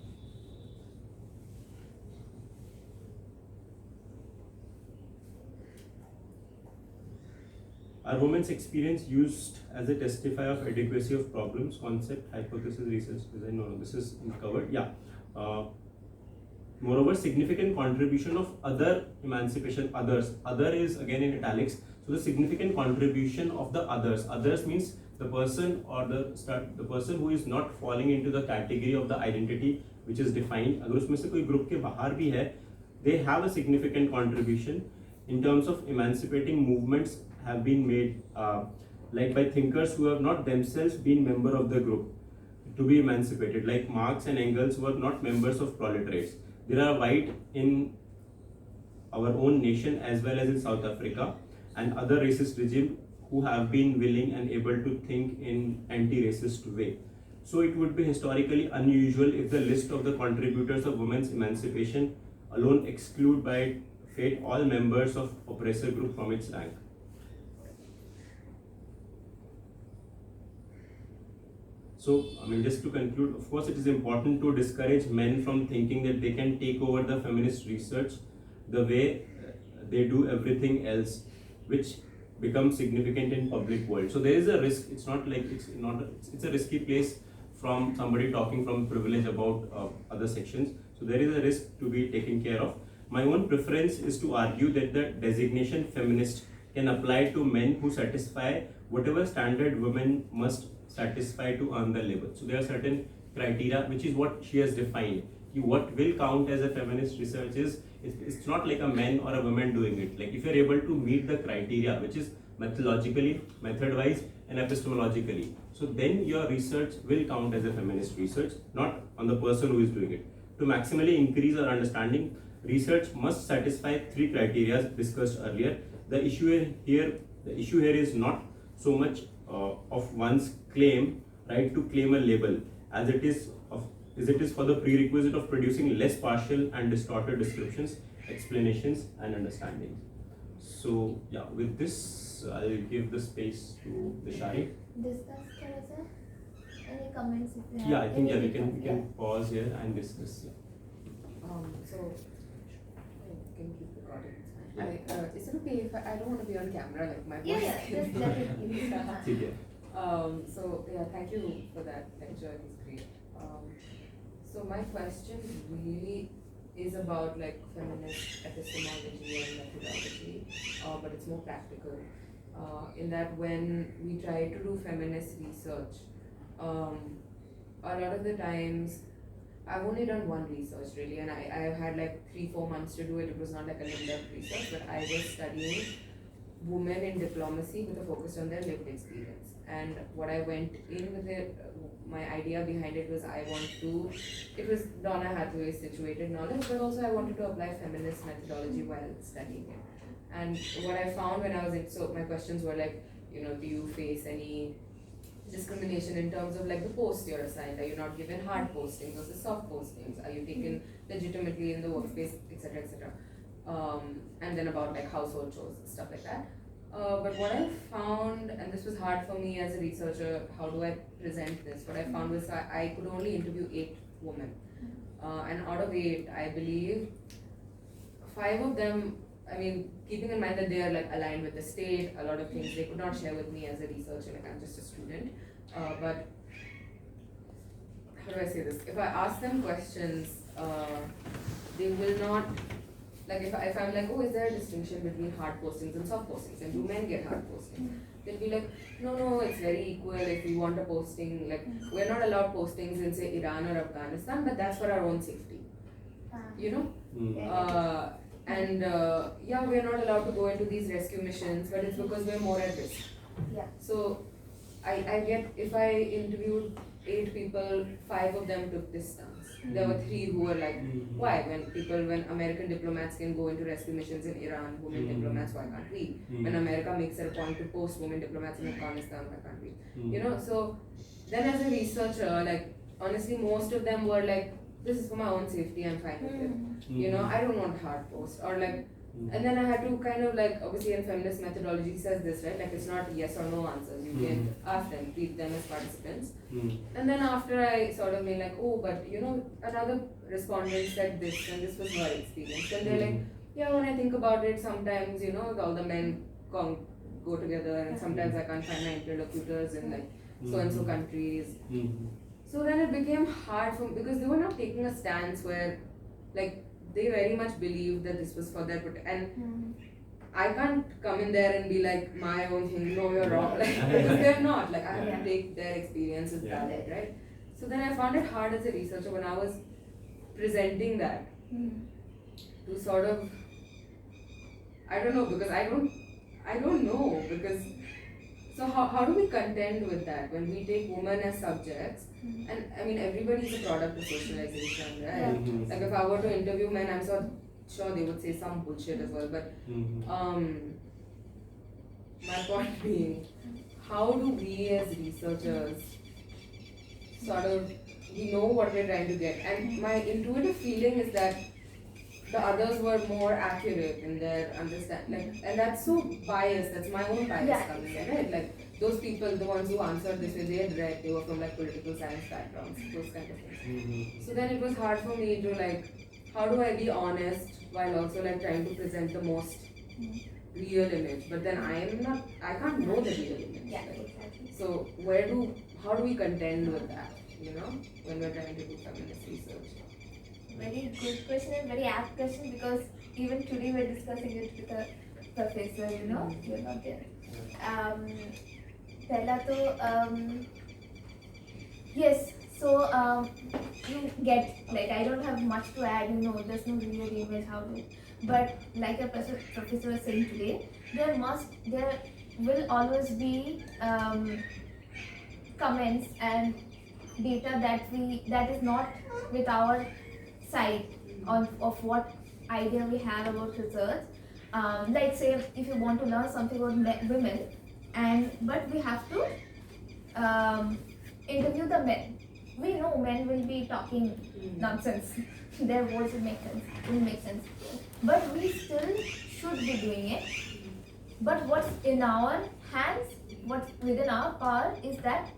Are women's experience used as a testifier of adequacy of problems, concept, hypothesis, research, design? No, this is covered. Yeah. Moreover, significant contribution of other emancipation, others. Other is again in italics. So the significant contribution of the others. Others means the person or the person who is not falling into the category of the identity which is defined. अगर उसमें से कोई group के बाहर भी है, they have a significant contribution in terms of emancipating movements have been made like by thinkers who have not themselves been member of the group to be emancipated, like Marx and Engels were not members of proletariats. There are white in our own nation as well as in South Africa and other racist regime who have been willing and able to think in anti-racist way. So it would be historically unusual if the list of the contributors of women's emancipation alone exclude by fate all members of oppressor group from its rank. So, I mean, just to conclude, of course, it is important to discourage men from thinking that they can take over the feminist research the way they do everything else, which becomes significant in public world. So there is a risk. It's not like it's a risky place from somebody talking from privilege about other sections. So there is a risk to be taken care of. My own preference is to argue that the designation feminist can apply to men who satisfy whatever standard women must satisfy to earn the label. So there are certain criteria, which is what she has defined. What will count as a feminist research is, it's not like a man or a woman doing it. Like if you're able to meet the criteria, which is methodologically, method-wise and epistemologically, so then your research will count as a feminist research, not on the person who is doing it. To maximally increase our understanding, research must satisfy 3 criteria discussed earlier. The issue here is not so much of one's claim, right, to claim a label, as it is for the prerequisite of producing less partial and distorted descriptions, explanations, and understandings. So yeah, with this, I'll give the space to Vishari. Discuss, sir. Any comments if you have? Yeah, I think we can pause here and discuss. So can keep recording. Is it okay if I don't want to be on camera, like my voice? Just let it be. So yeah, thank you for that lecture. It was great. So my question really is about like feminist epistemology and methodology, but it's more practical. In that when we try to do feminist research, a lot of the times I've only done one research really, and I've had like 3-4 months to do it. It was not like an in-depth research, but I was studying women in diplomacy with a focus on their lived experience. And what I went in with it, my idea behind it was it was Donna Haraway's situated knowledge, but also I wanted to apply feminist methodology while studying it. And what I found when I was so my questions were like, do you face any discrimination in terms of like the post you're assigned? Are you not given hard postings versus soft postings? Are you taken legitimately in the workspace, etc., etc.? And then about like household chores, stuff like that. But what I found, and this was hard for me as a researcher, how do I present this? What I found was I could only interview 8 women. And out of 8, I believe 5 of them, I mean, keeping in mind that they are like aligned with the state, a lot of things they could not share with me as a researcher, like I'm just a student. But how do I say this? If I ask them questions, they will not, like if I'm like, oh, is there a distinction between hard postings and soft postings? And do men get hard postings? They'll be like, no, it's very equal. If we want a posting, like we're not allowed postings in say Iran or Afghanistan, but that's for our own safety. And we're not allowed to go into these rescue missions, but it's because we're more at risk. Yeah. So I get, if I interviewed 8 people, 5 of them took this stance. There were 3 who were like, why? When American diplomats can go into rescue missions in Iran, women diplomats, why can't we? When America makes it a point to post women diplomats in Afghanistan, why can't we? So then as a researcher, like honestly, most of them were like, this is for my own safety, I'm fine with it. I don't want hard post, or like, and then I had to kind of like, obviously in feminist methodology says this, right? Like it's not yes or no answers. You can ask them, treat them as participants. And then after I sort of been like, oh, but another respondent said this and this was her experience. And they're like, yeah, when I think about it, sometimes, all the men go together and sometimes I can't find my interlocutors in like so-and-so countries. So then it became hard for me because they were not taking a stance where like they very much believed that this was for their protection. And I can't come in there and be like my own thing, no, you're wrong. Like, because they're not. Like I have to take their experience as valid, right? So then I found it hard as a researcher when I was presenting that to sort of, I don't know, because I don't know, because so how do we contend with that when we take women as subjects? And I mean, everybody's a product of socialization, right? Like if I were to interview men, I'm sure they would say some bullshit as well. But my point being, how do we as researchers sort of, we know what we're trying to get, and my intuitive feeling is that the others were more accurate in their understanding, and that's so biased. That's my own bias coming in, right? Like those people, the ones who answered this way, they had read, they were from like political science backgrounds, those kind of things. So then it was hard for me to like, how do I be honest while also like trying to present the most real image? But then I can't know the real image. Yeah, exactly. So how do we contend with that? When we're trying to do feminist research. Very good question and very apt question, because even today we're discussing it with a professor, you're not there. Yes, so you get, like I don't have much to add, there's no real image how to, but like a professor was saying today, there will always be comments and data that is not with our side of what idea we have about research. Like say if you want to learn something about women, but we have to interview the men, we know men will be talking nonsense. Their words will make sense. But we still should be doing it. But what's in our hands, what's within our power is that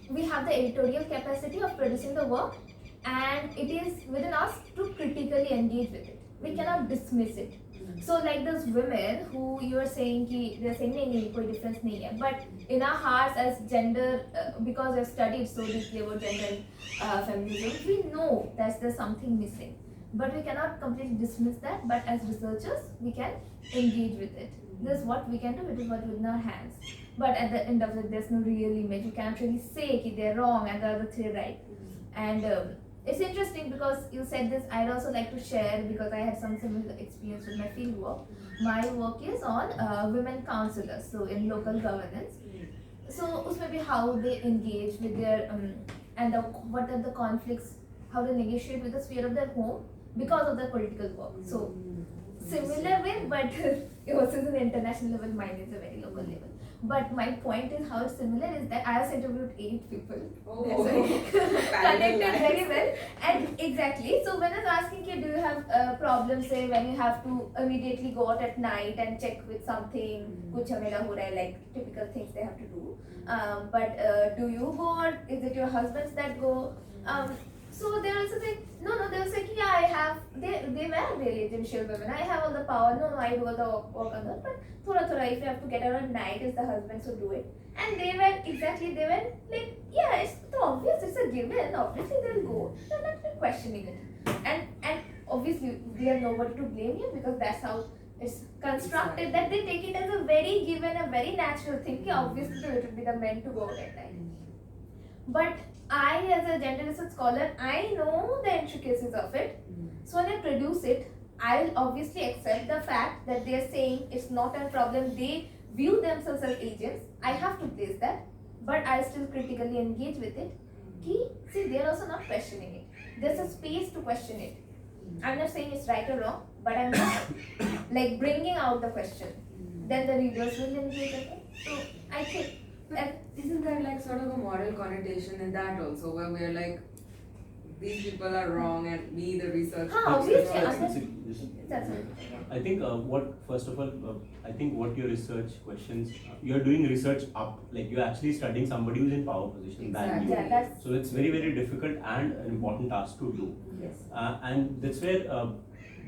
we have the editorial capacity of producing the work, and it is within us to critically engage with it. We cannot dismiss it. So like those women who you are saying ki they are saying nahi koi difference nahi hai, but in our hearts as gender, because we have studied so deeply about gender feminism, we know that there's something missing, but we cannot completely dismiss that. But as researchers, we can engage with it. This is what we can do. It is what within our hands. But at the end of it, there's no real image. You can't really say ki they're wrong and the other three right. And it's interesting because you said this. I'd also like to share, because I had some similar experience with my field work. My work is on women counselors, so in local governance. So usme bhi how they engage with their and what are the conflicts, how they negotiate with the sphere of their home because of their political work. So similar way, but yours is an international level, mine is a very local level. But my point is how it's similar is that I have interviewed 8 people. Connected very well. And exactly. So when I was asking you, do you have problems, say when you have to immediately go out at night and check with something, kuch hamela ho raha hai, like typical things they have to do. But do you go, or is it your husbands that go? So they also say, no, they will say, yeah, I have, they were really genteel women. I have all the power. No, I do all the work on that. But thoda, if you have to get out at night, it's the husbands who do it. And they were like, yeah, it's so obvious, it's a given. Obviously, they'll go. They're not questioning it. And obviously, they have nobody to blame here, because that's how it's constructed, that they take it as a very given, a very natural thing. Yeah, obviously, it will be the men to go out at night. But I, as a gender research scholar, I know the intricacies of it. So when I produce it, I'll obviously accept the fact that they're saying it's not a problem. They view themselves as agents. I have to place that, but I still critically engage with it. See, they're also not questioning it. There's a space to question it. I'm not saying it's right or wrong, but I'm not like bringing out the question. Then the readers will engage with it. So I think. Isn't there like sort of a moral connotation in that also, where we're like, these people are wrong and me, the researcher. I think first of all, I think what your research questions, you're doing research up, like you're actually studying somebody who's in power position than you. Yeah, so it's very, very difficult and an important task to do. Yes. And that's where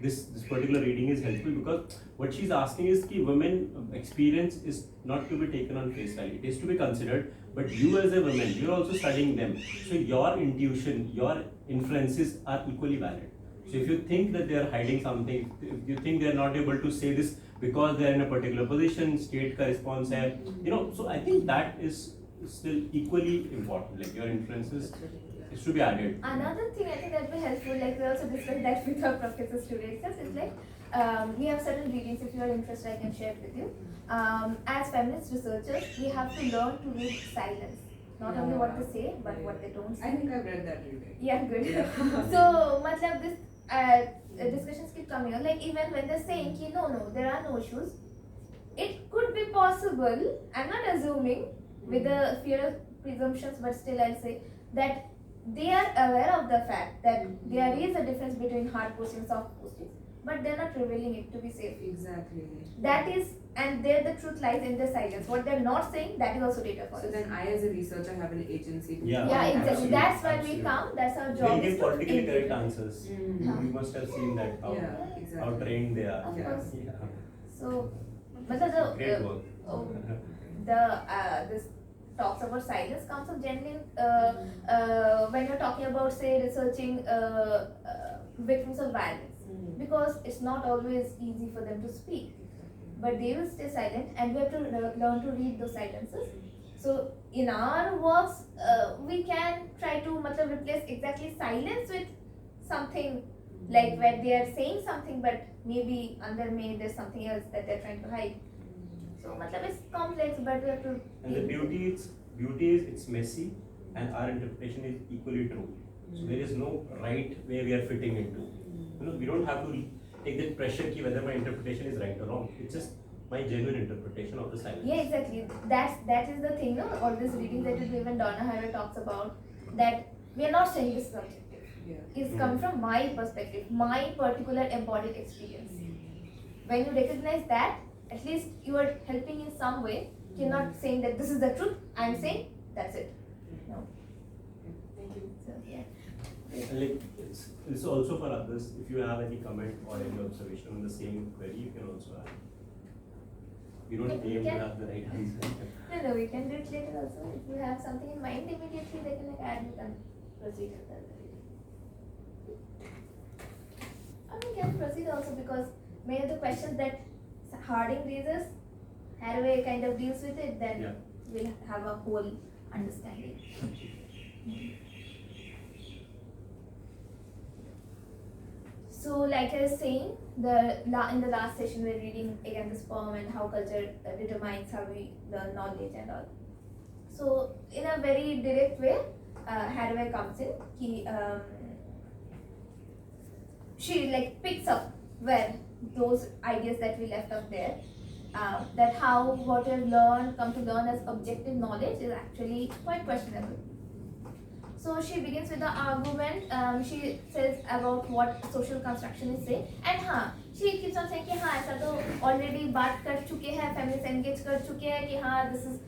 this particular reading is helpful, because what she's asking is that women experience is not to be taken on face value. It is to be considered, but you as a woman, you're also studying them. So your intuition, your inferences are equally valid. So if you think that they are hiding something, if you think they are not able to say this because they are in a particular position, state ka response hai, so I think that is still equally important. Like your inferences is to be added. Another thing I think that will be helpful, like we also discussed that with our professor students, is like we have certain readings. If you are interested, I can share it with you. As feminist researchers, we have to learn to read silence. Not only what they say, but what they don't say. I think I've read that reading. Yeah, good. So, matlab, this discussions keep coming on. Like even when they're saying ki no, there are no issues, it could be possible. I'm not assuming with the fear of presumptions, but still I'll say that they are aware of the fact that there is a difference between hard posting and soft posting, but they're not revealing it to be safe. Exactly. That is, and there the truth lies in the silence. What they're not saying, that is also data for us. So then I, as a researcher, have an agency to Yeah, exactly. Absolutely. That's why we come. That's our job. They is give to politically correct engage. answers. You must have seen that how, exactly. how trained they are. Of course. Yeah. So, but Great work. this talks about silence comes up generally when you're talking about, say, researching victims of violence, because it's not always easy for them to speak, but they will stay silent, and we have to learn to read those silences. So in our works, we can try to replace exactly silence with something like where they are saying something, but maybe under there's something else that they're trying to hide. So it's complex, but we have to. And the beauty is it's messy, and our interpretation is equally true. So there is no right way we are fitting into. We don't have to take that pressure ki whether my interpretation is right or wrong. It's just my genuine interpretation of the silence. Yeah, exactly. That is the thing. All these readings that you do, even Donna Haraway talks about that we are not saying this is objective. Yeah. It's come from my perspective, my particular embodied experience. When you recognize that, at least you are helping in some way. You're not saying that this is the truth, I'm saying that's it. No. Thank you. So, yeah. And like, it's also for others. If you have any comment or any observation on the same query, you can also add. You don't We aim to can- have the right answer. No, we can do it later also. If you have something in mind immediately, they can add it and proceed with that. And we can proceed also because many of the questions that Harding raises, Haraway kind of deals with it, then Yeah. we'll have a whole understanding. So, like I was saying, in the last session we're reading again the sperm and how culture determines how we learn knowledge and all. So, in a very direct way, Haraway comes in. She like picks up where those ideas that we left up there, that how what we've come to learn as objective knowledge is actually quite questionable. So she begins with the argument. She says about what social construction is saying, and she keeps on saying कि ऐसा तो already बात कर चुके हैं, feminists engage कर चुके हैं कि this is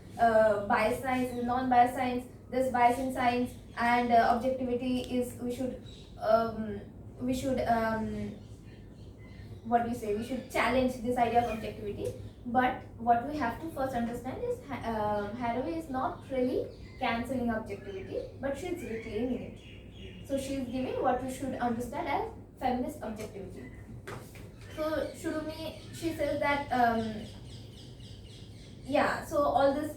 bias science, is non-bias science, this bias in science, and objectivity is we should what do you say? We should challenge this idea of objectivity. But what we have to first understand is Haraway is not really cancelling objectivity, but she's reclaiming it. So she's giving what we should understand as feminist objectivity. So she says that so all this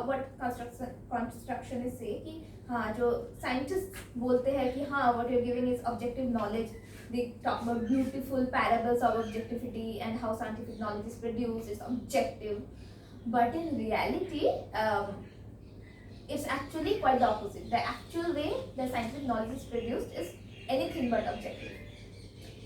what construction is saying कि जो scientists बोलते हैं कि what you're giving is objective knowledge. They talk about beautiful parables of objectivity and how scientific knowledge is produced, it's objective. But in reality, it's actually quite the opposite. The actual way the scientific knowledge is produced is anything but objective.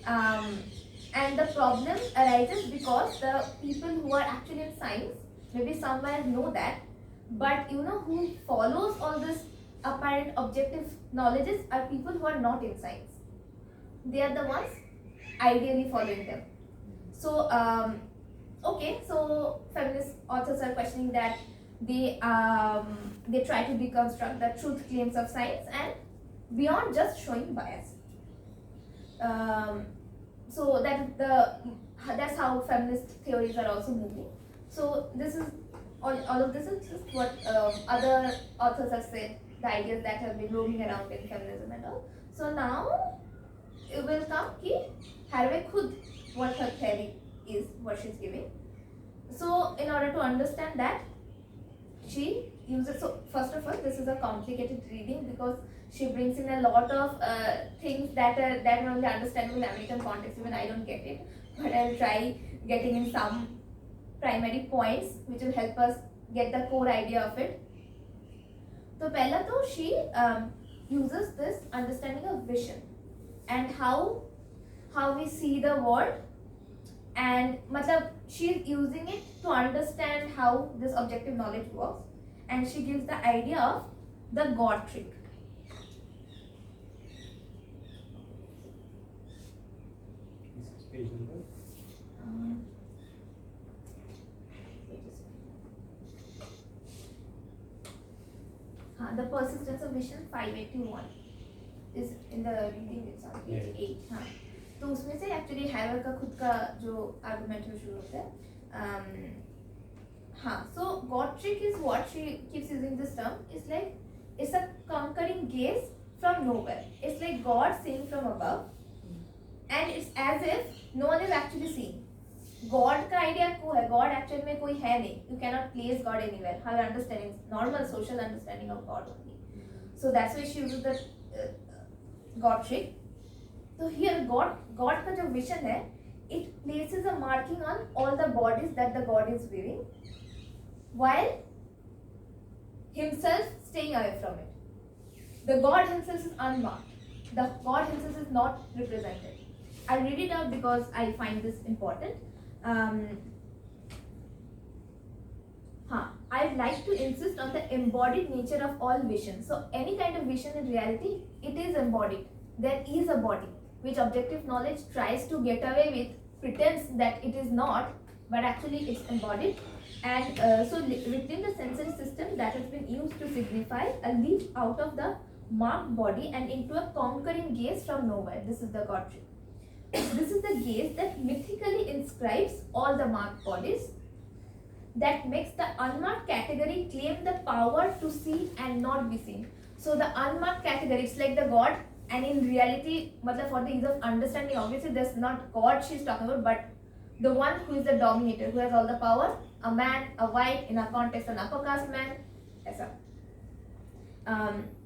And the problem arises because the people who are actually in science, maybe somewhere know that, but who follows all this apparent objective knowledges are people who are not in science. They are the ones ideally following them. So, so feminist authors are questioning that they try to deconstruct the truth claims of science and beyond just showing bias. So that's how feminist theories are also moving. So this is all of this is just what other authors have said, the ideas that have been roaming around in feminism and all. So now it will come ki Haraway khud what her theory is, what she's giving. So in order to understand that, she uses, so first of all, this is a complicated reading because she brings in a lot of things that are only understandable in American context. Even I don't get it, but I'll try getting in some primary points which will help us get the core idea of it. So pehla to she uses this understanding of vision and how we see the world, and matlab she's using it to understand how this objective knowledge works, and she gives the idea of the God trick. This is page number. The persistence of vision 581 is in the reading itself, page 8. तो उसमें से actually हैवर का खुद का जो argument है शुरू होता है. So God trick is what she keeps using this term. It's like it's a conquering gaze from nowhere. It's like God seeing from above, and it's as if no one is actually seeing. God का idea को है, God actually में कोई है नहीं. You cannot place God anywhere. Her understanding, normal social understanding of God only. So that's why she uses the God trick. So here God का जो vision है, it places a marking on all the bodies that the God is wearing, while himself staying away from it. The God himself is unmarked. The God himself is not represented. I'll read it out because I find this important. I and like to insist on the embodied nature of all vision. So any kind of vision in reality, it is embodied. There is a body, which objective knowledge tries to get away with, pretends that it is not, but actually it's embodied. And so within the sensory system that has been used to signify a leap out of the marked body and into a conquering gaze from nowhere. This is the God tree. This is the gaze that mythically inscribes all the marked bodies, that makes the unmarked category claim the power to see and not be seen. So the unmarked category, it's like the God, and in reality, for the ease of understanding, obviously there's not God she's talking about, but the one who is the dominator, who has all the power, a man, a white, in our context an upper caste man, etc.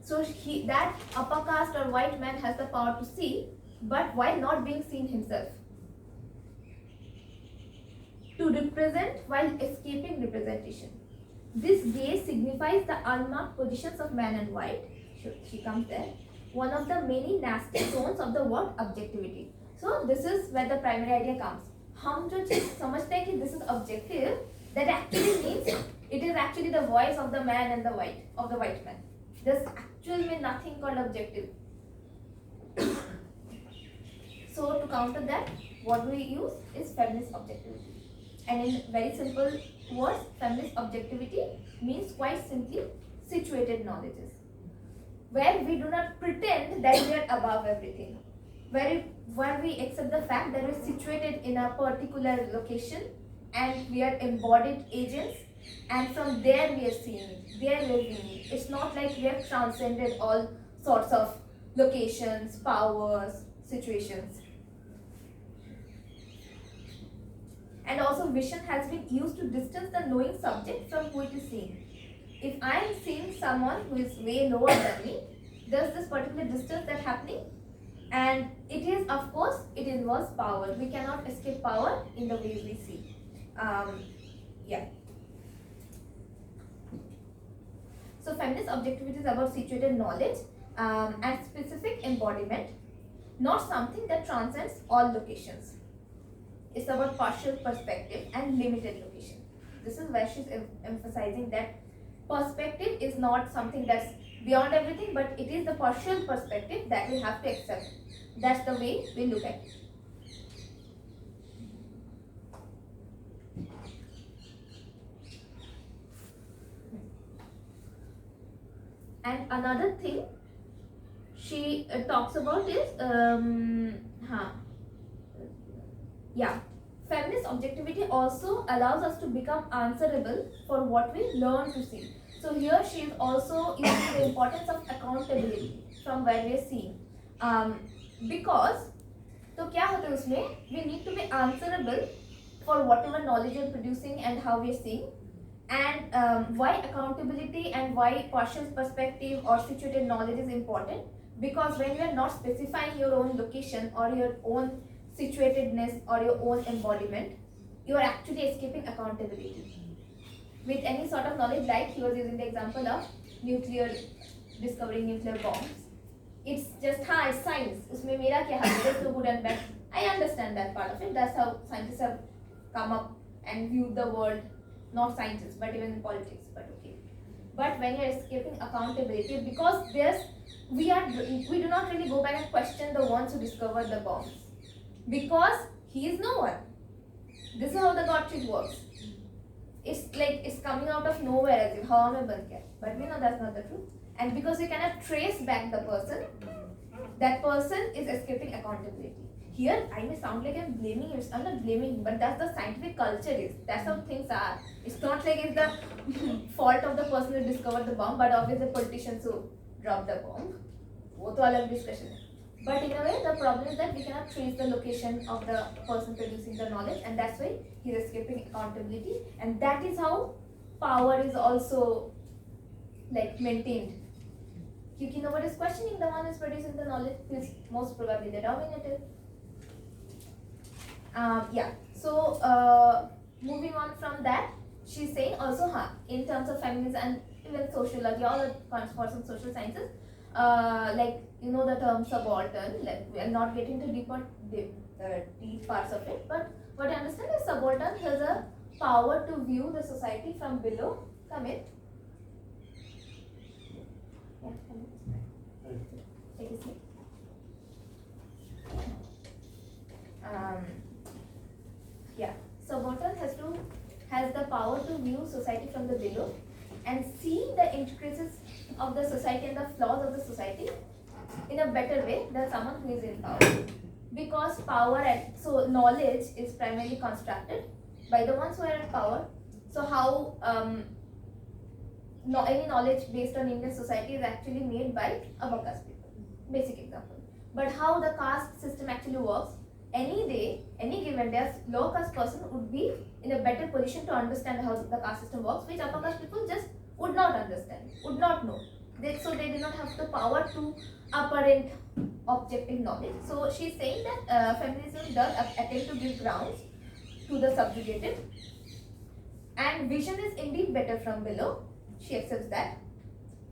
So that upper caste or white man has the power to see, but while not being seen himself. To represent while escaping representation. This gaze signifies the unmarked positions of man and white. She comes there. One of the many nasty tones of the word objectivity. So this is where the primary idea comes. हम जो चीज समझते हैं कि this is objective, that actually means it is actually the voice of the man and the white man. There's actually nothing called objective. So to counter that, what we use is feminist objectivity. And in very simple words, feminist objectivity means quite simply situated knowledges, where we do not pretend that we are above everything, where we accept the fact that we are situated in a particular location and we are embodied agents, and from there we are seeing it, there we are viewing it. It's not like we have transcended all sorts of locations, powers, situations. And also vision has been used to distance the knowing subject from who it is seeing. If I am seeing someone who is way lower than me, there's this particular distance that's happening, and it is, of course, it involves power. We cannot escape power in the ways we see. So feminist objectivity is about situated knowledge and specific embodiment, not something that transcends all locations. It's about partial perspective and limited location. This is where she's emphasizing that perspective is not something that's beyond everything, but it is the partial perspective that we have to accept. That's the way we look at it. And another thing she talks about is feminist objectivity also allows us to become answerable for what we learn to see. So here she is also using the importance of accountability from where we are seeing. Because तो क्या होता है उसमें, we need to be answerable for whatever knowledge we are producing and how we are seeing. And why accountability and why partial perspective or situated knowledge is important? Because when you are not specifying your own location or your own situatedness or your own embodiment, you are actually escaping accountability. With any sort of knowledge, like he was using the example of discovering nuclear bombs. It's just, it's science. Usme mera kya hai? There's no good and bad. I understand that part of it. That's how scientists have come up and viewed the world. Not scientists, but even in politics. But okay. But when you're escaping accountability, because we do not really go back and question the ones who discovered the bombs, because he is no one. This is how the God tree works. It's like it's coming out of nowhere as if how mein ban gaya. But we know that's not the truth. And because we cannot trace back the person, that person is escaping accountability. Here, I may sound like I'm blaming you. I'm not blaming you, but that's the scientific culture is. That's how things are. It's not like it's the fault of the person who discovered the bomb, but obviously the politicians who dropped the bomb. वो तो अलग discussion है. But in a way, the problem is that we cannot trace the location of the person producing the knowledge, and that's why he's escaping accountability. And that is how power is also like maintained. Because nobody is questioning the one who is producing the knowledge, who is most probably the dominator. So moving on from that, she's saying also in terms of feminism and even sociology, all the concepts of social sciences, like the term subaltern, like we are not getting to deep parts of it, but what I understand is subaltern has a power to view the society from below Come in. Yeah, come in. Take a seat. Yeah. So bottom has the power to view society from the below and see the intricacies of the society and the flaws of the society in a better way than someone who is in power. Because power and so knowledge is primarily constructed by the ones who are in power. So how any knowledge based on Indian society is actually made by upper caste people. Basic example. But how the caste system actually works, any day, any given day, a low caste person would be in a better position to understand how the caste system works, which upper caste people just would not understand, would not know. So they do not have the power to apparent objective knowledge. So she's saying that feminism does attempt to give grounds to the subjugated, and vision is indeed better from below. She accepts that,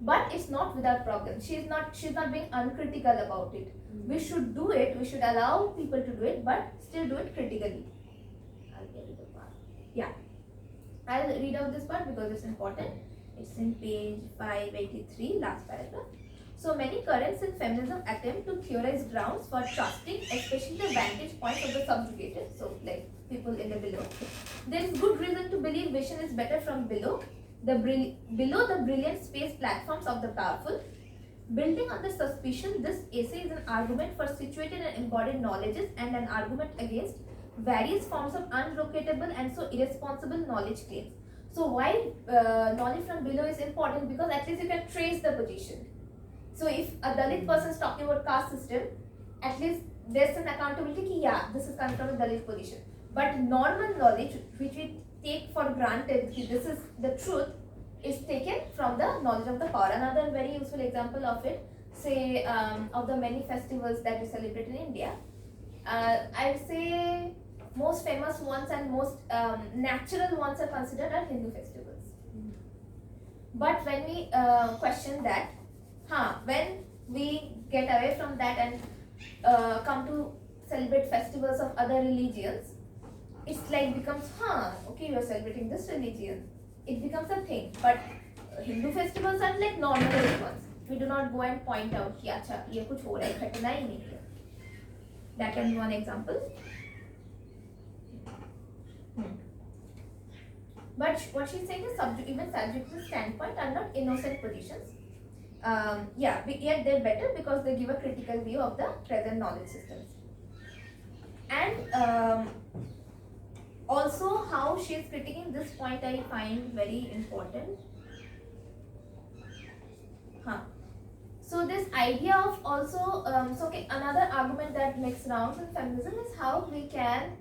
but it's not without problem. She's not being uncritical about it. We should do it. We should allow people to do it, but still do it critically. I'll get rid of part. Yeah, I'll read out this part because it's important. It's in page 583, last paragraph. So many currents in feminism attempt to theorize grounds for trusting, especially the vantage point of the subjugated, so like people in the below. There is good reason to believe vision is better from below the brilliant space platforms of the powerful. Building on the suspicion, this essay is an argument for situated and embodied knowledges and an argument against various forms of unlocatable and so irresponsible knowledge claims. So why knowledge from below is important? Because at least you can trace the position. So if a Dalit person is talking about caste system, at least there's an accountability ki, yeah, this is coming from a Dalit position. But normal knowledge, which we take for granted, this is the truth, is taken from the knowledge of the power. Another very useful example of it, say of the many festivals that we celebrate in India, I would say most famous ones and most natural ones are considered are Hindu festivals. But when we question that, when we get away from that and come to celebrate festivals of other religions, it's like becomes, okay, you are celebrating this religion. It becomes a thing. But Hindu festivals are like normal ones. We do not go and point out, ki acha, ye kuch ho raha hai, ghatna hi nahi hai. That can be one example. But what she's saying is even subjective standpoint are not innocent positions. Yet they're better because they give a critical view of the present knowledge systems. And also how she's critiquing this point I find very important. So this idea of also, another argument that makes rounds in feminism is how we can,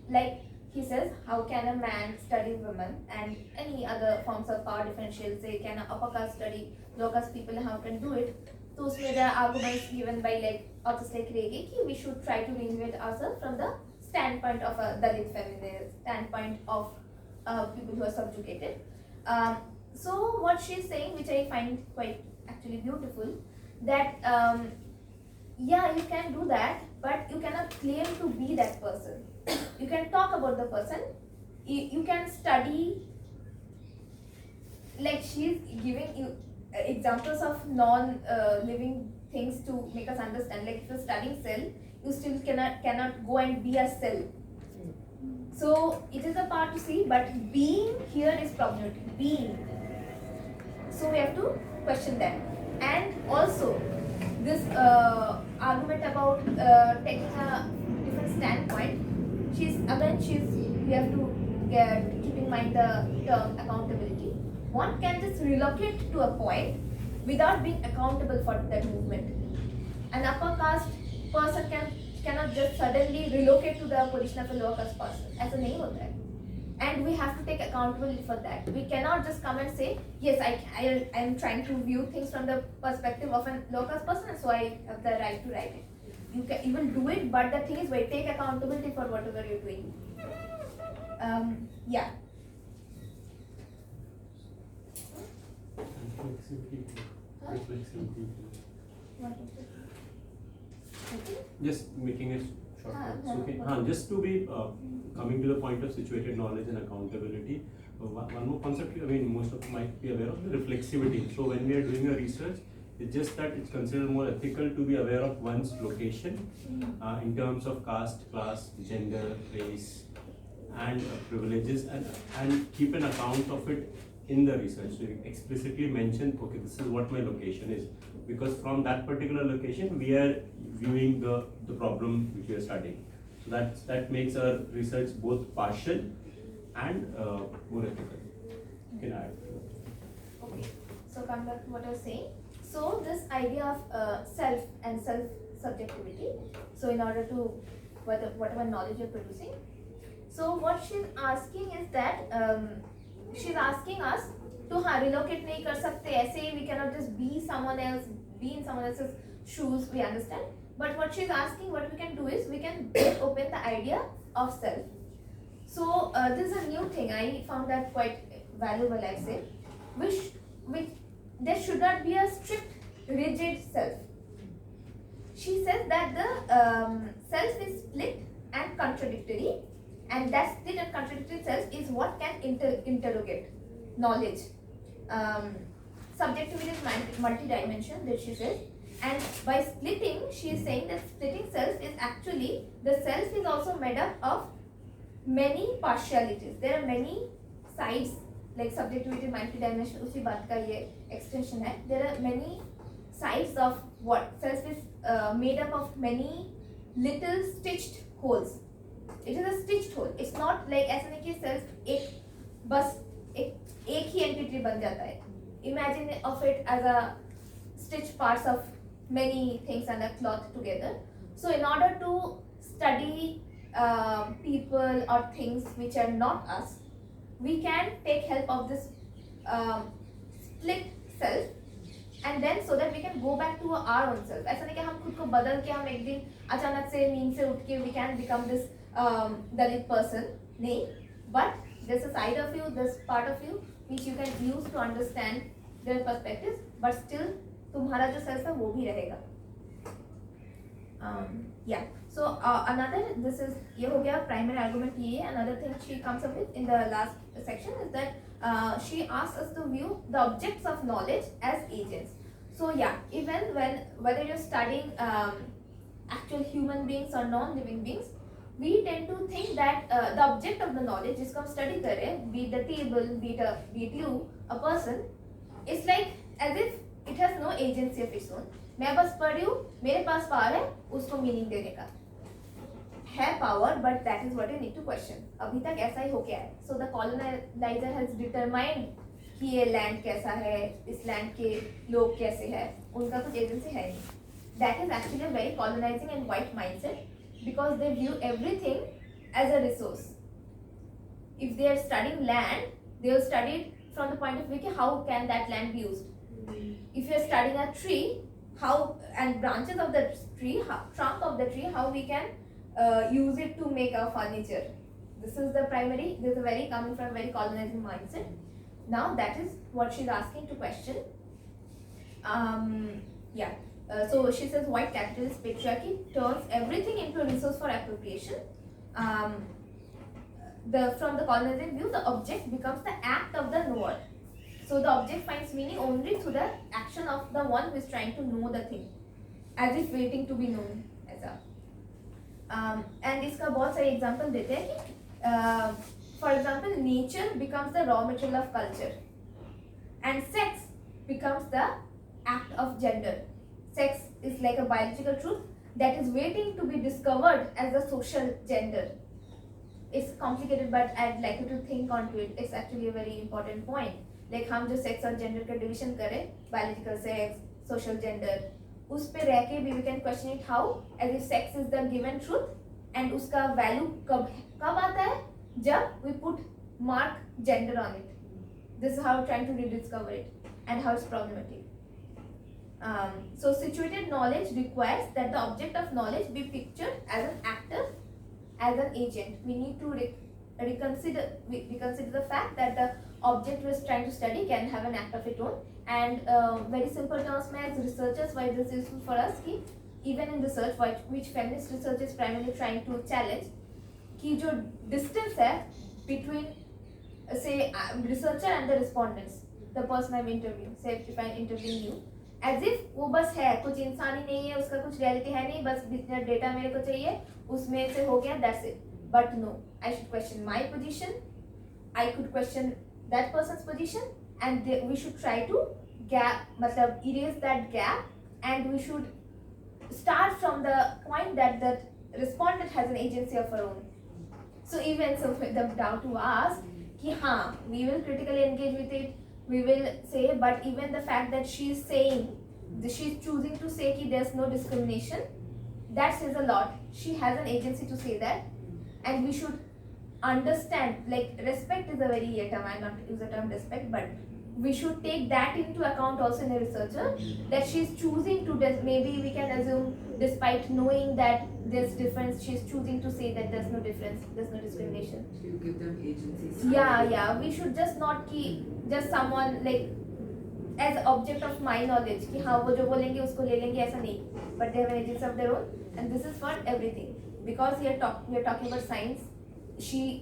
like he says, how can a man study women and any other forms of power differential, say can an upper caste study low caste people, how can do it. So there are arguments given by like authors like Rege, we should try to reinvent ourselves from the standpoint of a Dalit feminist, standpoint of people who are subjugated. So what she's saying, which I find quite actually beautiful, that you can do that, but you cannot claim to be that person. You can talk about the person, you can study, like she's giving you examples of non-living things to make us understand. Like if you're studying cell, you still cannot go and be a cell. So it is a part to see, but being here is problematic. Being. So we have to question that. And also this argument about taking a different standpoint, we have to keep in mind the term accountability. One can just relocate to a point without being accountable for that movement. An upper caste person cannot just suddenly relocate to the position of a lower caste person. as a name of that. And we have to take accountability for that. We cannot just come and say, yes, I am trying to view things from the perspective of a low caste person, so I have the right to write it. You will do it, but the thing is, we take accountability for whatever you're doing. Yeah. Just making it short हाँ, notes. हाँ, Okay. हाँ. Just to be coming to the point of situated knowledge and accountability, one more concept, I mean, most of you might be aware of the reflexivity. So when we are doing a research, it's just that it's considered more ethical to be aware of one's location in terms of caste, class, gender, race, and privileges, and keep an account of it in the research. So you explicitly mention, okay, this is what my location is, because from that particular location we are viewing the problem which we are studying. So that makes our research both partial and more ethical. You can add. Okay, so come back to what I was saying. So this idea of self and self-subjectivity. So in order to whatever knowledge you're producing. So what she's asking is that she's asking us to relocate नहीं कर सकते ऐसे. We cannot just be someone else, be in someone else's shoes. We understand. But what she's asking, what we can do is we can break open the idea of self. So this is a new thing. I found that quite valuable. I say, which there should not be a strict, rigid self. She says that the self is split and contradictory, and that split and contradictory self is what can interrogate knowledge. Subjectivity is multi-dimensional, that she says, and by splitting, she is saying that splitting self is actually, the self is also made up of many partialities. There are many sides, like subjectivity multi-dimensional, उसी बात का ये extension है. There are many sides of what self is made up of many little stitched holes. It is a stitched hole. It's not like ऐसा नहीं कि self एक ही entity बन जाता है. Imagine of it as a stitched parts of many things and a cloth together. So in order to study people or things which are not us, we can take help of this split self, and then so that we can go back to our own self. ऐसा नहीं कि हम खुद को बदल के हम एक दिन अचानक से नींद से उठ के we can become this Dalit person. नहीं, but there's a side of you, this part of you which you can use to understand their perspectives, but still तुम्हारा जो self है वो भी रहेगा. Yeah. So another, this is ये हो गया primary argument ये. Another thing she comes up with in the last section is that she asks us to view the objects of knowledge as agents. So yeah, even whether you're studying actual human beings or non-living beings, we tend to think that the object of the knowledge जिसको हम study कर रहे हैं, be it the table, be it you, a person, it's like as if it has no agency of its own. मैं बस पढ़ रही हूँ, मेरे पास पावर है उसको मीनिंग देने का है power, but that is what you need to question. अभी तक ऐसा ही हो गया है. So the colonizer has determined कि ये लैंड कैसा है, इस लैंड के लोग कैसे हैं, उनका कुछ एजेंसी है नहीं. That is actually a very colonizing and white mindset, because they view everything as a resource. If they are studying land, they will study it from the point of view how can that land be used. If you are studying a tree, how and branches of the tree, trunk of the tree, how we can use it to make our furniture. This is the primary. This is very coming from a very colonizing mindset. Now that is what she's asking to question. Yeah. So she says white capitalist patriarchy turns everything into a resource for appropriation. From the colonizing view, the object becomes the act of the knower. So the object finds meaning only through the action of the one who is trying to know the thing, as if waiting to be known. And इसका बहुत सारे example देते हैं कि for example, nature becomes the raw material of culture, and sex becomes the act of gender. Sex is like a biological truth that is waiting to be discovered as a social gender. It's complicated, but I'd like you to think onto it. It's actually a very important point. Like हम जो sex और gender का division करें, biological sex, social gender, उस पे रह के भी we can question it how, as if sex is the given truth, and उसका value कब आता है, जब we put mark gender on it. This is how we're trying to rediscover it and how it's problematic. So situated knowledge requires that the object of knowledge be pictured as an actor, as an agent. We need to reconsider the fact that the object we're trying to study can have an act of its own. And very simple terms में as researchers, why this is useful for us कि even in research, which feminist research is primarily trying to challenge, कि जो distance है between say researcher and the respondents, the person I'm interviewing, say if I'm interviewing you, as if वो बस है, कुछ इंसान ही नहीं है, उसका कुछ reality है नहीं, बस डेटा मेरे को चाहिए, उसमें से हो गया, that's it. But no, I should question my position, I could question that person's position, and we should try to मतलब erase that gap, and we should start from the point that the respondent has an agency of her own. So even so, for them down to ask, कि हाँ, we will critically engage with it, we will say, but even the fact that she's saying, she's choosing to say कि there's no discrimination, that says a lot. She has an agency to say that, and we should understand, like respect is a very term, I not use the term respect, but we should take that into account also in a researcher, that she's choosing to, maybe we can assume despite knowing that there's difference, she's choosing to say that there's no difference, there's no discrimination. So you give them agencies. Yeah, we should just not keep just someone like as object of my knowledge कि हाँ वो जो बोलेंगे उसको ले लेंगे, ऐसा नहीं, but they have an agency of their own, and this is for everything, because we are talking about science. She's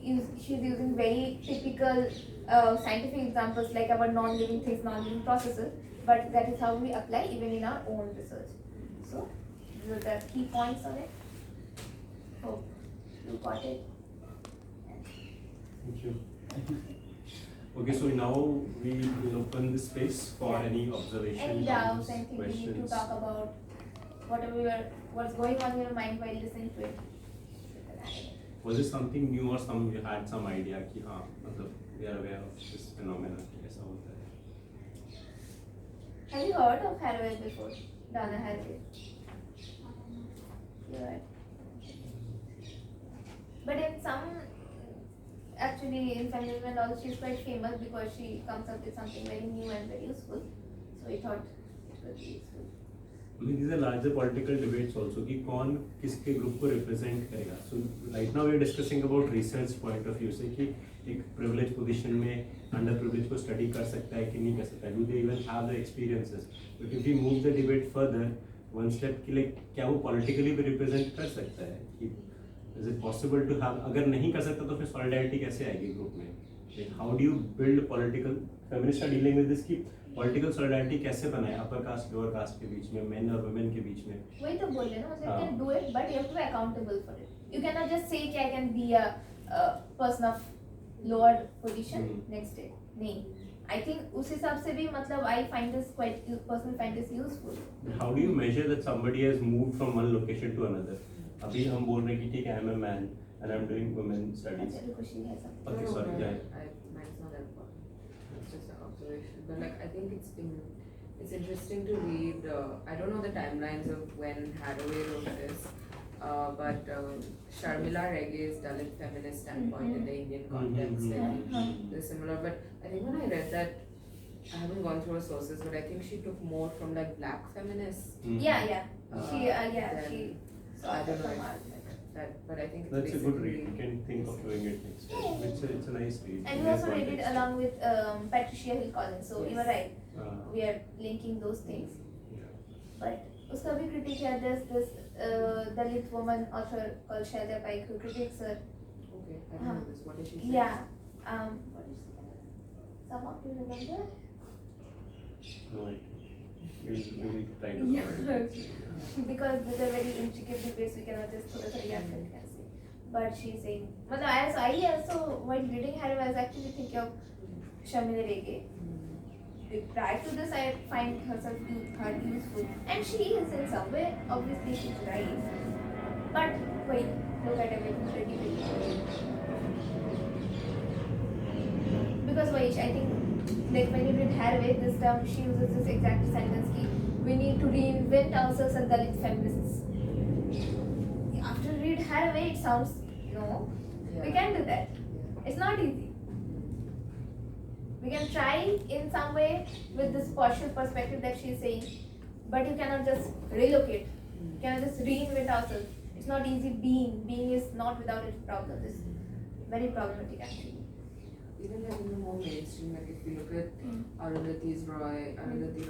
using very typical scientific examples like our non-living things, non-living processes, but that is how we apply even in our own research. So these are the key points on it. Hope you got it. Thank you. Okay, so now we will open the space for any observations, Any doubts, anything questions. we need to talk about, whatever what's going on in your mind while listening to it. Was it something new or you had some idea कि हाँ मतलब we are aware of this phenomenon ऐसा होता है? Have you heard of Haraway before? Donna Haraway. You're right. But in some, actually in feminism and all, she's quite famous because she comes up with something very new and very useful. So we thought it would be useful. I mean, these are larger political debates also कि कौन किसके group को represent करेगा. So right now we are discussing about research point of view से कि एक privileged position में underprivileged को study कर सकता है कि नहीं कर सकता है. Do they even have the experiences? But if we move the debate further, one step कि like क्या वो politically भी represent कर सकता है कि is it possible to have, अगर नहीं कर सकता तो फिर solidarity कैसे आएगी group में? Like how do you build political, feminists are dealing with this कि पॉलिटिकल सॉलिडारिटी कैसे बनाए अपर कास्ट लोअर कास्ट के बीच में, मेन और वुमेन के बीच में. वही तो बोल रहे ना, मतलब you can do it but you have to be accountable for it. You cannot just say कि I can be a person of lower position next day. नहीं, I think उस हिसाब से भी मतलब I find this quite personally find this useful. How do you measure that somebody has moved from one location to another? अभी हम बोल रहे हैं कि ठीक है I'm a man and I'm doing women studies. अच्छा तो खुशी है सब. Okay, sorry. Yeah. Mine's not that important. It's just an observation. But like, I think it's interesting to read. I don't know the timelines of when Haraway wrote this, but Sharmila Rege's Dalit feminist standpoint in the Indian context, I think they're similar. But I think when I read that, I haven't gone through her sources, but I think she took more from like black feminists. Yeah. She. So I don't know if that, but I think it's That's a good basically- read. You can think of doing it next time. It's a nice read. And we also read it along with Patricia Hill Collins. So you were right. We are linking those things. But उसका भी critique है. There's this Dalit woman author called Shailja Paik who critiques her. Okay, I don't know this. What did she say? Yeah. What is it? Somehow do you remember? No, we'll try to Yeah. find it. Because these are very intricate debates, we cannot just put a react and can say. But she's saying, I also while reading Haraway, I was actually thinking of Sharmila Rege. Prior to this, I find her useful, and she is in some way. Obviously, she's right. But wait, look at everything critically. Because wait, I think like when you read Haraway, this term she uses this exact sentence ki we need to reinvent ourselves as Dalit feminists. After you read Haraway, it sounds we can do that. It's not easy. We can try in some way with this partial perspective that she's saying, but you cannot just relocate. You cannot just reinvent ourselves. It's not easy being. Being is not without its problems. It's very problematic actually. Even like in the more mainstream, like if you look at Arundhati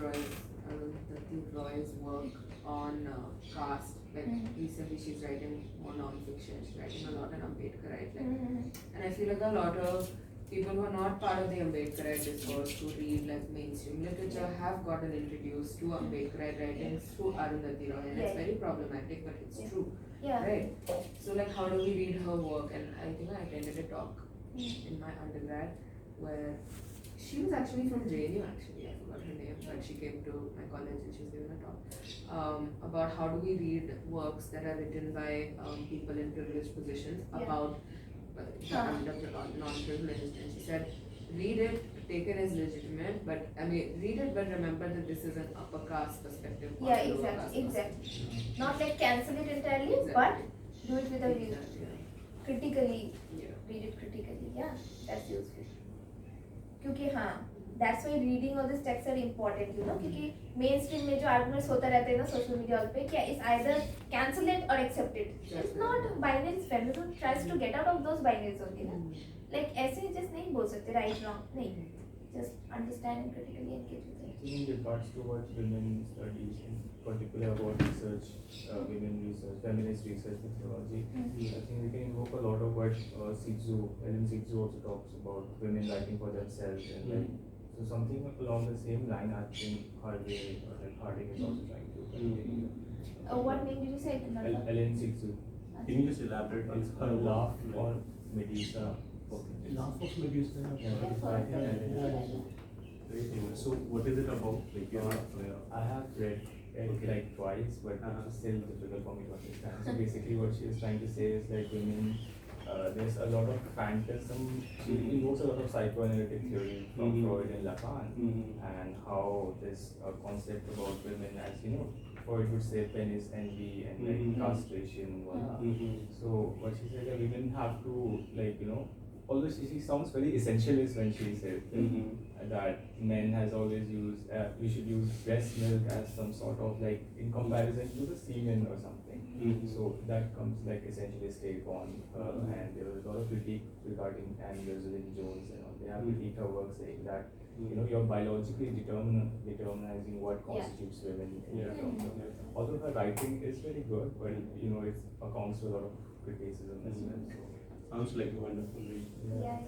Roy's Arundhati Roy's work on caste. Like recently she's writing more non-fiction, she's writing a lot on Ambedkarite. And I feel like a lot of people who are not part of the Ambedkarite discourse who read like mainstream literature have gotten introduced to Ambedkarite writings through Arundhati Roy, and it's very problematic, but it's true. Right? So like how do we read her work? And I think I attended a talk in my undergrad where she was actually from JNU actually, I forgot her name, but she came to my college and she was giving a talk about how do we read works that are written by people in privileged positions about the non-privileged, and she said, read it, take it as legitimate, but I mean, read it, but remember that this is an upper caste perspective. Exactly. Not like cancel it entirely, but do it with a view. Critically, read it critically. Yeah, that's useful. क्योंकि हाँ, that's why reading all these texts are important, you know, क्योंकि mainstream में जो arguments होता रहते हैं ना social media पे, क्या is either cancel it or accept it. It's not binary. Feminism tries to get out of those binaries only, ना. Like ऐसे just नहीं बोल सकते right wrong, नहीं. Just understand and critically engage with it. In regards to what women studies, in particular about research, women research, feminist research methodology, I think we can invoke a lot of what Ellen Sigzu also talks about women writing for themselves, and like, so something along the same line. I think Haraway or like Harding is also trying to continue. What name did you say? Ellen Sigzu. Can you just elaborate on It's her laugh or Medusa. Laugh of Medusa. So what is it about? Like I have read it like twice, but it's still difficult for me to understand. So basically what she is trying to say is that women, there's a lot of phantasm. She invokes a lot of psychoanalytic theory from Freud and Lacan, and how this concept about women as, you know, Freud would say penis envy and like castration. So what she said that women have to, like, you know, although she sounds very essentialist when she said that men has always used, we should use breast milk as some sort of like in comparison to the semen or something. So that comes like essentialist take on her, and there was a lot of critique regarding Anne Rosalind Jones and all. They have critiqued her work saying that, you know, you're biologically determining what constitutes women in terms of. Although her writing is very good, but you know, it accounts for a lot of criticism as well. So. Sounds like a wonderful read.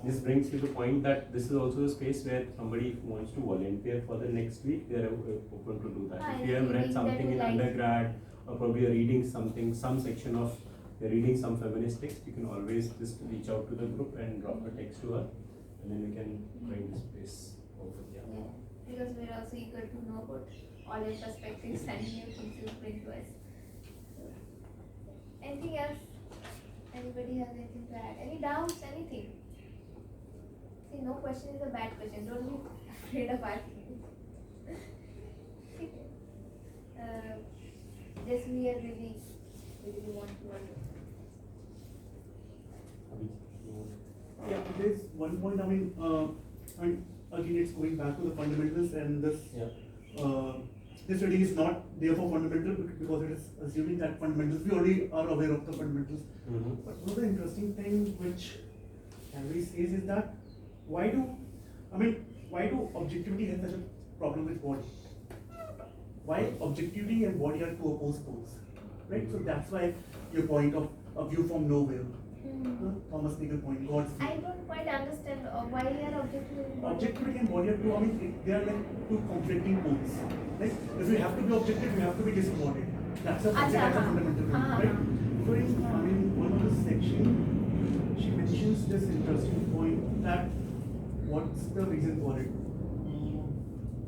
This brings me to the point that this is also a space where somebody wants to volunteer for the next week, they are open to do that. If you have read something in undergrad, or probably you're reading something, some section of, you're reading some feminist text, you can always just reach out to the group and drop a text to her, and then we can bring this space over. Because we're also eager to know about all your perspectives and new things you bring to us. So, anything else? Anybody has anything to add? Any doubts? Anything? See, no question is a bad question. Don't be afraid of asking. Just we are really want to know. Yeah, there's one point. I mean, again, it's going back to the fundamentals, and this this study is not therefore fundamental because it is assuming that fundamentals, we already are aware of the fundamentals. But one of the interesting things which Haraway says is that why do objectivity have such a problem with body? Why objectivity and body are two opposed poles, right? So that's why your point of a view from nowhere. Thomas Nagel point, God's view. I don't quite understand why they are objectivity and body are two, I mean, they are like two conflicting poles. Like, if you have to be objective, you have to be disembodied. That's a fundamental thing, right? So in one of the section, she mentions this interesting point that what's the reason for it?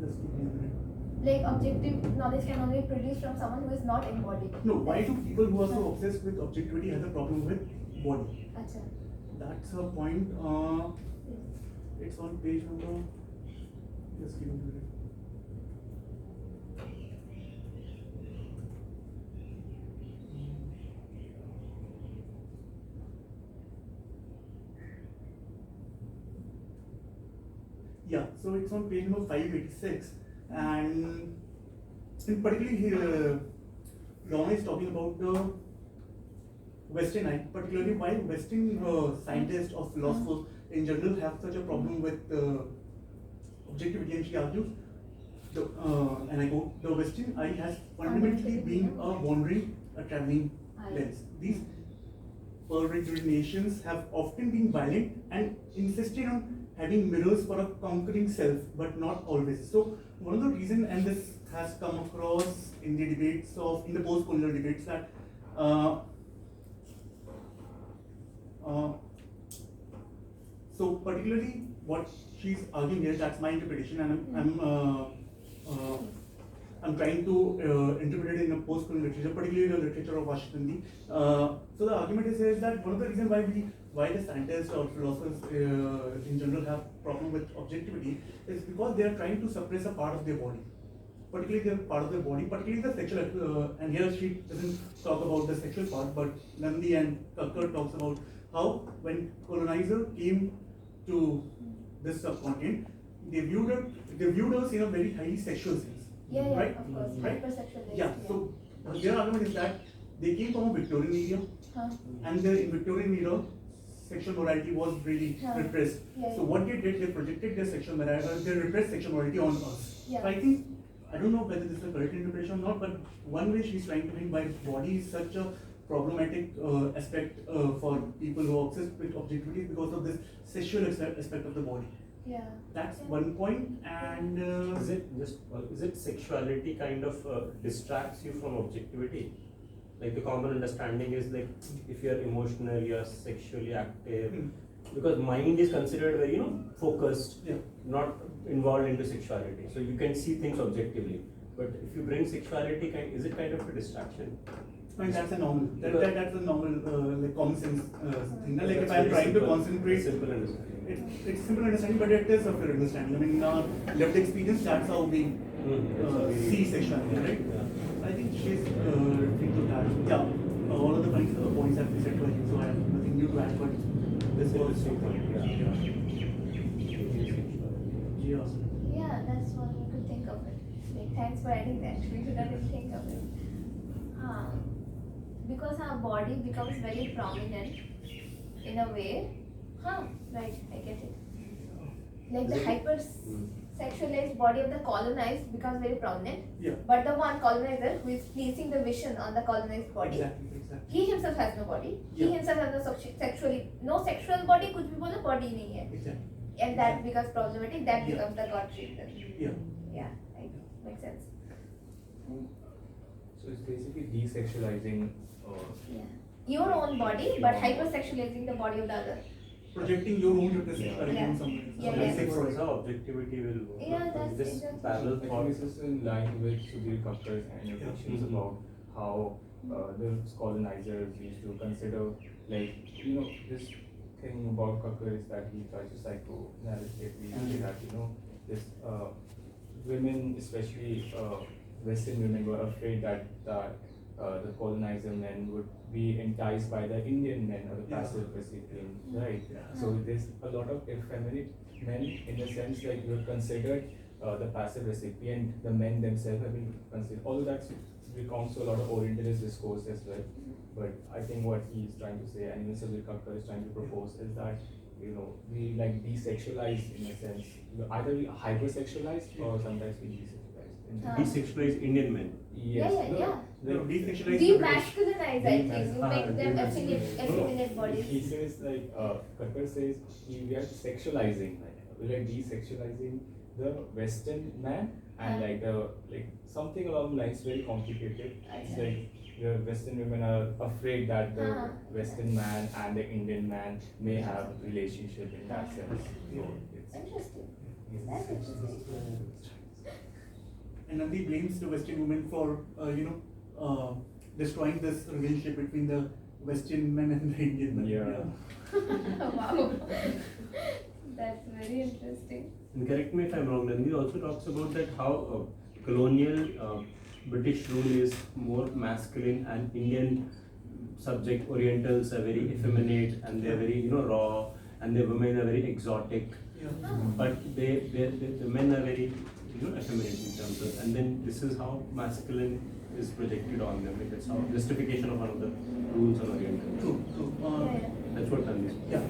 Just give me a minute. Like objective knowledge can only be produced from someone who is not embodied. No, why do people who are so obsessed with objectivity have a problem with body? Achha. That's a point. It's on page number. Just give me a minute. Yeah, so it's on page number 586, and in particularly here, Donna is talking about the Western, particularly why Western scientists or philosophers in general have such a problem with objectivity, and she argues and I quote, the Western eye has fundamentally been a wandering, a traveling lens. These peregrinations have often been violent and insisted on having mirrors for a conquering self, but not always. So one of the reasons, and this has come across in the debates in the post-colonial debates, that so particularly what she's arguing here, that's my interpretation, and I'm trying to interpret it in a post-colonial literature, particularly the literature of Washington Lee. So the argument is that one of the reasons why the scientists or philosophers in general have problem with objectivity is because they are trying to suppress a part of their body, particularly the sexual. And here she doesn't talk about the sexual part, but Nandi and Kakkar talks about how when colonizer came to this subcontinent, they viewed us in a very highly sexual sense. Yeah, right? of course, Right? hypersexualized. Yeah, so their argument is that they came from a Victorian era, and in Victorian era, sexual morality was really repressed. Yeah, So what they did, they projected their sexual morality, their repressed sexual morality on us. Yeah. So I think, I don't know whether this is a correct interpretation or not, but one way she's trying to bring by body is such a problematic aspect for people who are obsessed with objectivity because of this sexual aspect of the body. Yeah. That's one point, and Is it sexuality kind of distracts you from objectivity? Like the common understanding is like if you are emotional, you are sexually active, because mind is considered very focused, Yeah. not involved into sexuality. So you can see things objectively. But if you bring sexuality, is it kind of a distraction? I mean, that's a normal. That's a normal, like common sense thing. Like if That's I'm very trying to simple. concentrate, Simple understanding. it's simple understanding, but it is a fair understanding. I mean, in our lived experience, that's how we see sexuality, right? Yeah. I think she's referring to that. Yeah, all of the points that we said to him, so I have nothing new to add. But this was Interesting point. yeah. Yeah, that's one we could think of it. Like, thanks for adding that. We could not even think of it. Because our body becomes very prominent in a way. Right, I get it. Like the hyper-sexualized body of the colonized becomes very prominent. Yeah. But the one colonizer who is pleasing the vision on the colonized body, Exactly. he himself has no body. He Yeah. himself has no sexual body. कुछ भी बोलो body नहीं है. Exactly. And that becomes problematic. That Yeah. becomes the God treatment. Yeah. Yeah, makes sense. So it's basically desexualizing. Yeah. Your own body, but hypersexualizing the body of the other. Projecting your own repressive Yeah. curriculum Yeah. somewhere. Yeah, That's yeah. how objectivity will work. Yeah, that's this exactly. parallel I think thought. this is in line with Sudhir Kakkar's annotations Mhm. about how the colonizers used to consider, like, this thing about Kakkar is that he tries to psychoanalytically say that, this women, especially Western women, were afraid that the colonizer men would be enticed by the Indian men or the Yeah. passive recipient, right? Yeah. So there's a lot of effeminate men in the sense like you're considered the passive recipient, the men themselves have been considered, although that recounts to a lot of Orientalist discourse as well. But I think what he's trying to say, and even Sudhir Kakkar is trying to propose, is that we like desexualize in a sense. Either we hypersexualize or sometimes we desexualize. Desexualized Indian men. Yes. Yeah. No, desexualized. Demasculinize, I think. You make them demasculinize. effeminate He bodies. says like Kakkar says we are sexualizing, we're like desexualizing the Western man and like something along the lines very complicated. It's like the Western women are afraid that the Western man and the Indian man may have relationship in that sense. So it's Interesting. That's interesting. And Nandi blames the Western women for, destroying this relationship between the Western men and the Indian men. Yeah. Wow. That's very interesting. And correct me if I'm wrong, Nandi also talks about that how colonial British rule is more masculine and Indian subject Orientals are very effeminate and they're very raw and the women are very exotic. Yeah. But the men are very effeminate in terms of, and then this is how masculine is projected on them. Like that's how justification of one of the rules on Oriental. True. That's what Nandi is. Yeah,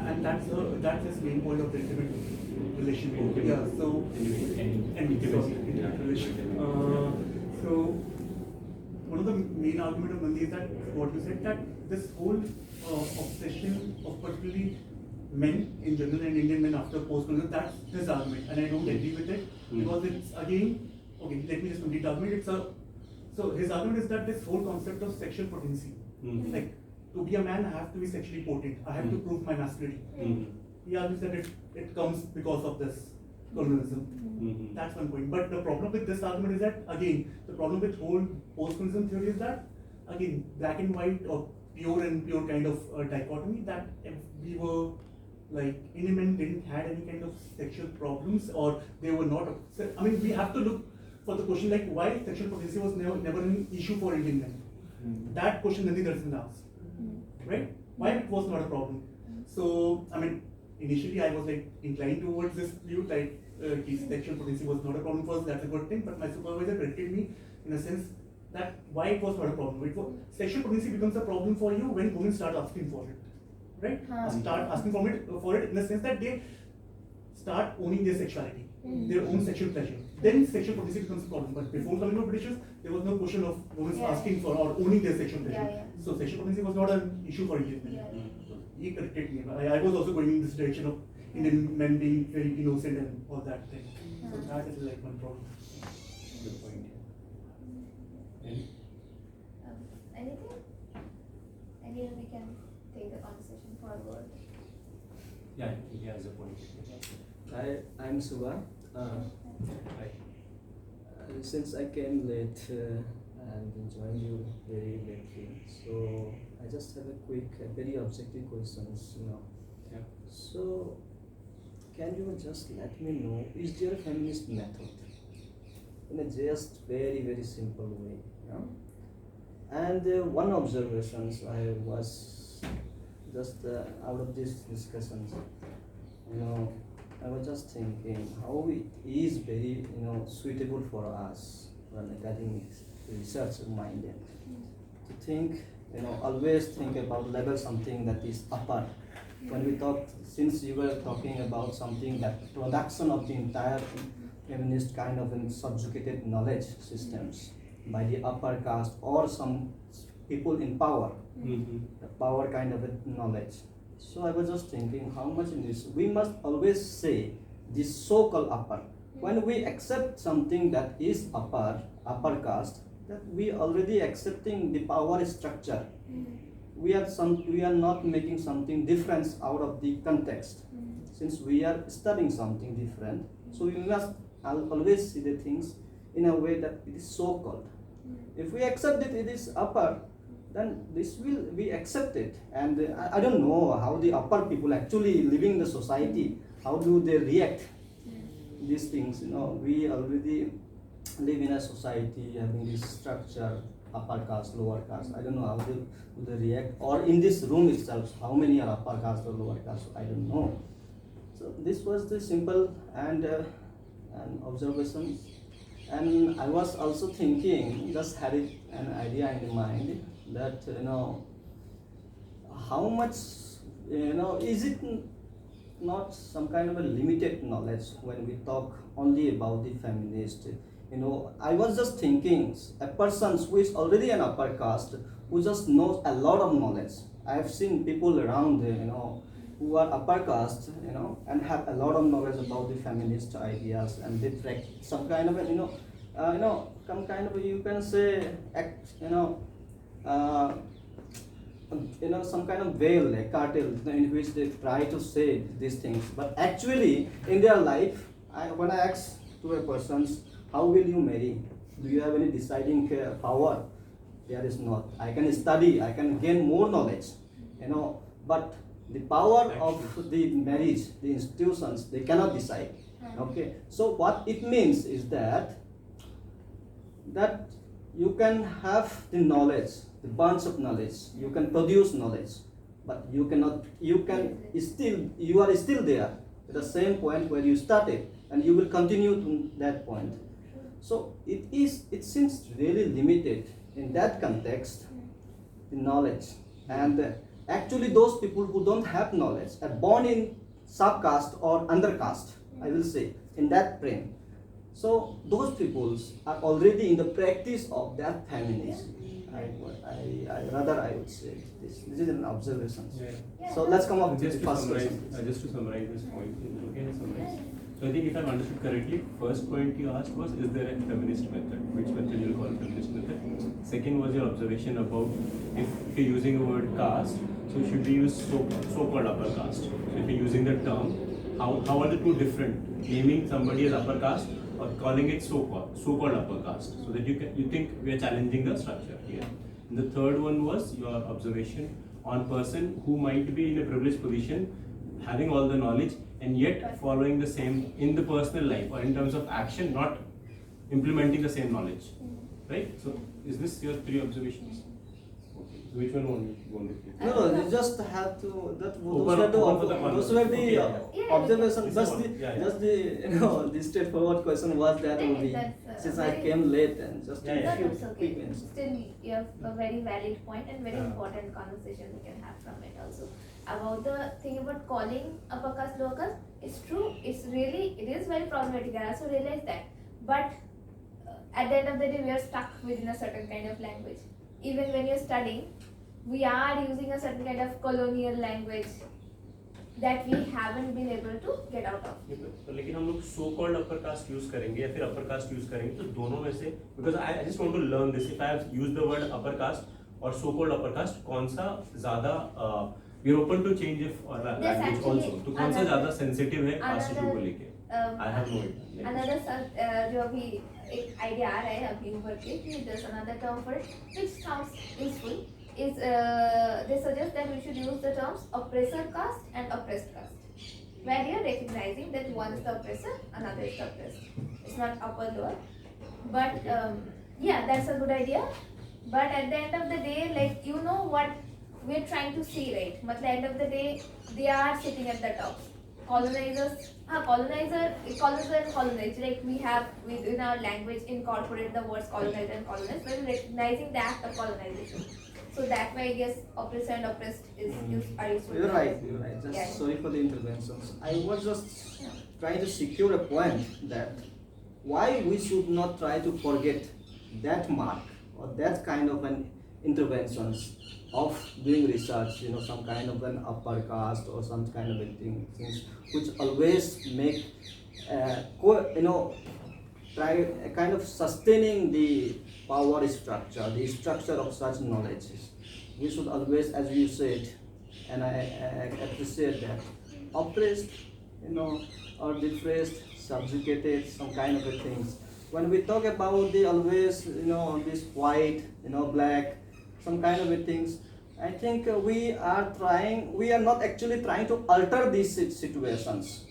and that's his main point of the intimate relation Yeah, so so one of the main argument of Nandi is that what you said, that this whole obsession of particularly men in general and Indian men after post-colonial, that's his argument, and I don't agree with it because it's again, okay, let me just complete the argument. So his argument is that this whole concept of sexual potency, like to be a man, I have to be sexually potent, I have to prove my masculinity. He argues that it comes because of this colonialism. That's one point. But the problem with this argument is that, again, the problem with whole post-colonialism theory is that, again, black and white or pure and pure kind of dichotomy, that if we were like Indian men didn't had any kind of sexual problems or they were not. I mean, we have to look for the question like why sexual potency was never an issue for Indian men. That question Nandi doesn't ask, right? Why it was not a problem. So I mean, initially I was like inclined towards this view, like sexual potency was not a problem for us. That's a good thing. But my supervisor corrected me in a sense that why it was not a problem. Sexual potency becomes a problem for you when women start asking for it, right? Start asking for it in the sense that they start owning their sexuality, their own sexual pleasure. Then sexual potency becomes a problem. But before coming to Britishers, there was no question of women asking for or owning their sexual pleasure. So sexual potency was not an issue for Indian men. He corrected me. I was also going in this direction of Indian men being very innocent and all that thing. So that is like one problem. Good point. Anything? Anyone we can take the conversation forward? Yeah, he has a point. I'm Suba. Since I came late and joined you very lately, so I just have a quick, very objective questions. Yeah. So, can you just let me know, is there a feminist method? In a just very simple way. And one observations I was just out of these discussions, I was just thinking how it is very suitable for us when academics research minded to think, always think about level something that is upper. When we talk, since you were talking about something that production of the entire feminist kind of subjugated knowledge systems by the upper caste or some people in power, the power kind of a knowledge. So I was just thinking how much in this, we must always say this so-called upper. When we accept something that is upper caste, that we already accepting the power structure. We are not making something different out of the context. Since we are studying something different, so we must always see the things in a way that it is so-called. If we accept that it is upper, then this will be accepted. And I don't know how the upper people actually living the society, how do they react these things. We already live in a society having this structure, upper caste, lower caste. I don't know how they react, or in this room itself, how many are upper caste or lower caste, I don't know. So this was the simple and an observation. And I was also thinking, just had an idea in mind that how much is it not some kind of a limited knowledge when we talk only about the feminist. I was just thinking a person who is already an upper caste who just knows a lot of knowledge. I have seen people around who are upper caste and have a lot of knowledge about the feminist ideas, and they track some kind of some kind of, you can say, some kind of veil, a cartel in which they try to say these things. But actually, in their life, when I ask to a person, how will you marry? Do you have any deciding power? There is not. I can study, I can gain more knowledge, but the power of the marriage, the institutions, they cannot decide. Okay. So what it means is that you can have the knowledge, the bunch of knowledge, you can produce knowledge, but you are still there at the same point where you started, and you will continue to that point. So it seems really limited in that context, the knowledge. And actually those people who don't have knowledge are born in subcaste or undercaste. I will say, in that frame. So those peoples are already in the practice of that feminism. I would say this is an observation. Yeah. So let's come up with Just the to first summarize, question. just to summarize this point, is it okay to summarize? So I think if I've understood correctly, first point you asked was, is there a feminist method? Which method you will call a feminist method? Second was your observation about if you're using the word caste, so should we use so-called upper caste? So if you're using the term, how are the two different? Naming somebody as upper caste or calling it so-called upper caste, so that you think we are challenging the structure here. And the third one was your observation on person who might be in a privileged position, having all the knowledge and yet following the same in the personal life or in terms of action, not implementing the same knowledge, right? So is this your three observations? Okay. So which one won't you? No, you just have to. Those Open for the were the okay, observations. This Just is the, one. Yeah. just the the straightforward question was that only. That's, Since I very- came late and just Yeah, a yeah. few That's okay. quick mentions. Still, you have a very valid point and very Yeah. important conversation we can have from it also. About the thing about calling upper caste, lower caste, it's true. It is very problematic. I also realize that. But at the end of the day, we are stuck within a certain kind of language. Even when you're studying, we are using a certain kind of colonial language that we haven't been able to get out of. तो लेकिन हम लोग so called upper caste use करेंगे या फिर upper caste use करेंगे, तो दोनों में से, because I just want to learn this, if I have used the word upper caste or so called upper caste, कौन सा ज़्यादा we are open to change if or language actually also, तो कौन सा ज़्यादा sensitive है caste issue को लेके? I have no idea. Another जो अभी एक idea आ रहा है अभी ऊपर के कि there's another term for it which sounds useful is they suggest that we should use the terms oppressor caste and oppressed caste, where you're recognizing that one is the oppressor, another is the oppressed. It's not upper lower, but yeah, that's a good idea. But at the end of the day, like you know what we're trying to see, right? At the end of the day, they are sitting at the top. Colonizers, colonizer and colonized. Like we have within our language incorporate the words colonizer and colonized, but we're recognizing the act of colonization. So that way, I guess oppressor and oppressed are useful. You're right. Just Yeah. sorry for the interventions. I was just trying to secure a point that why we should not try to forget that mark or that kind of an interventions of doing research, some kind of an upper caste or some kind of a things which always make, try kind of sustaining the power structure, the structure of such knowledge. We should always, as you said, and I appreciate that, oppressed, or depressed, subjugated, some kind of a things. When we talk about the always, this white, black, some kind of a things, I think we are not actually trying to alter these situations,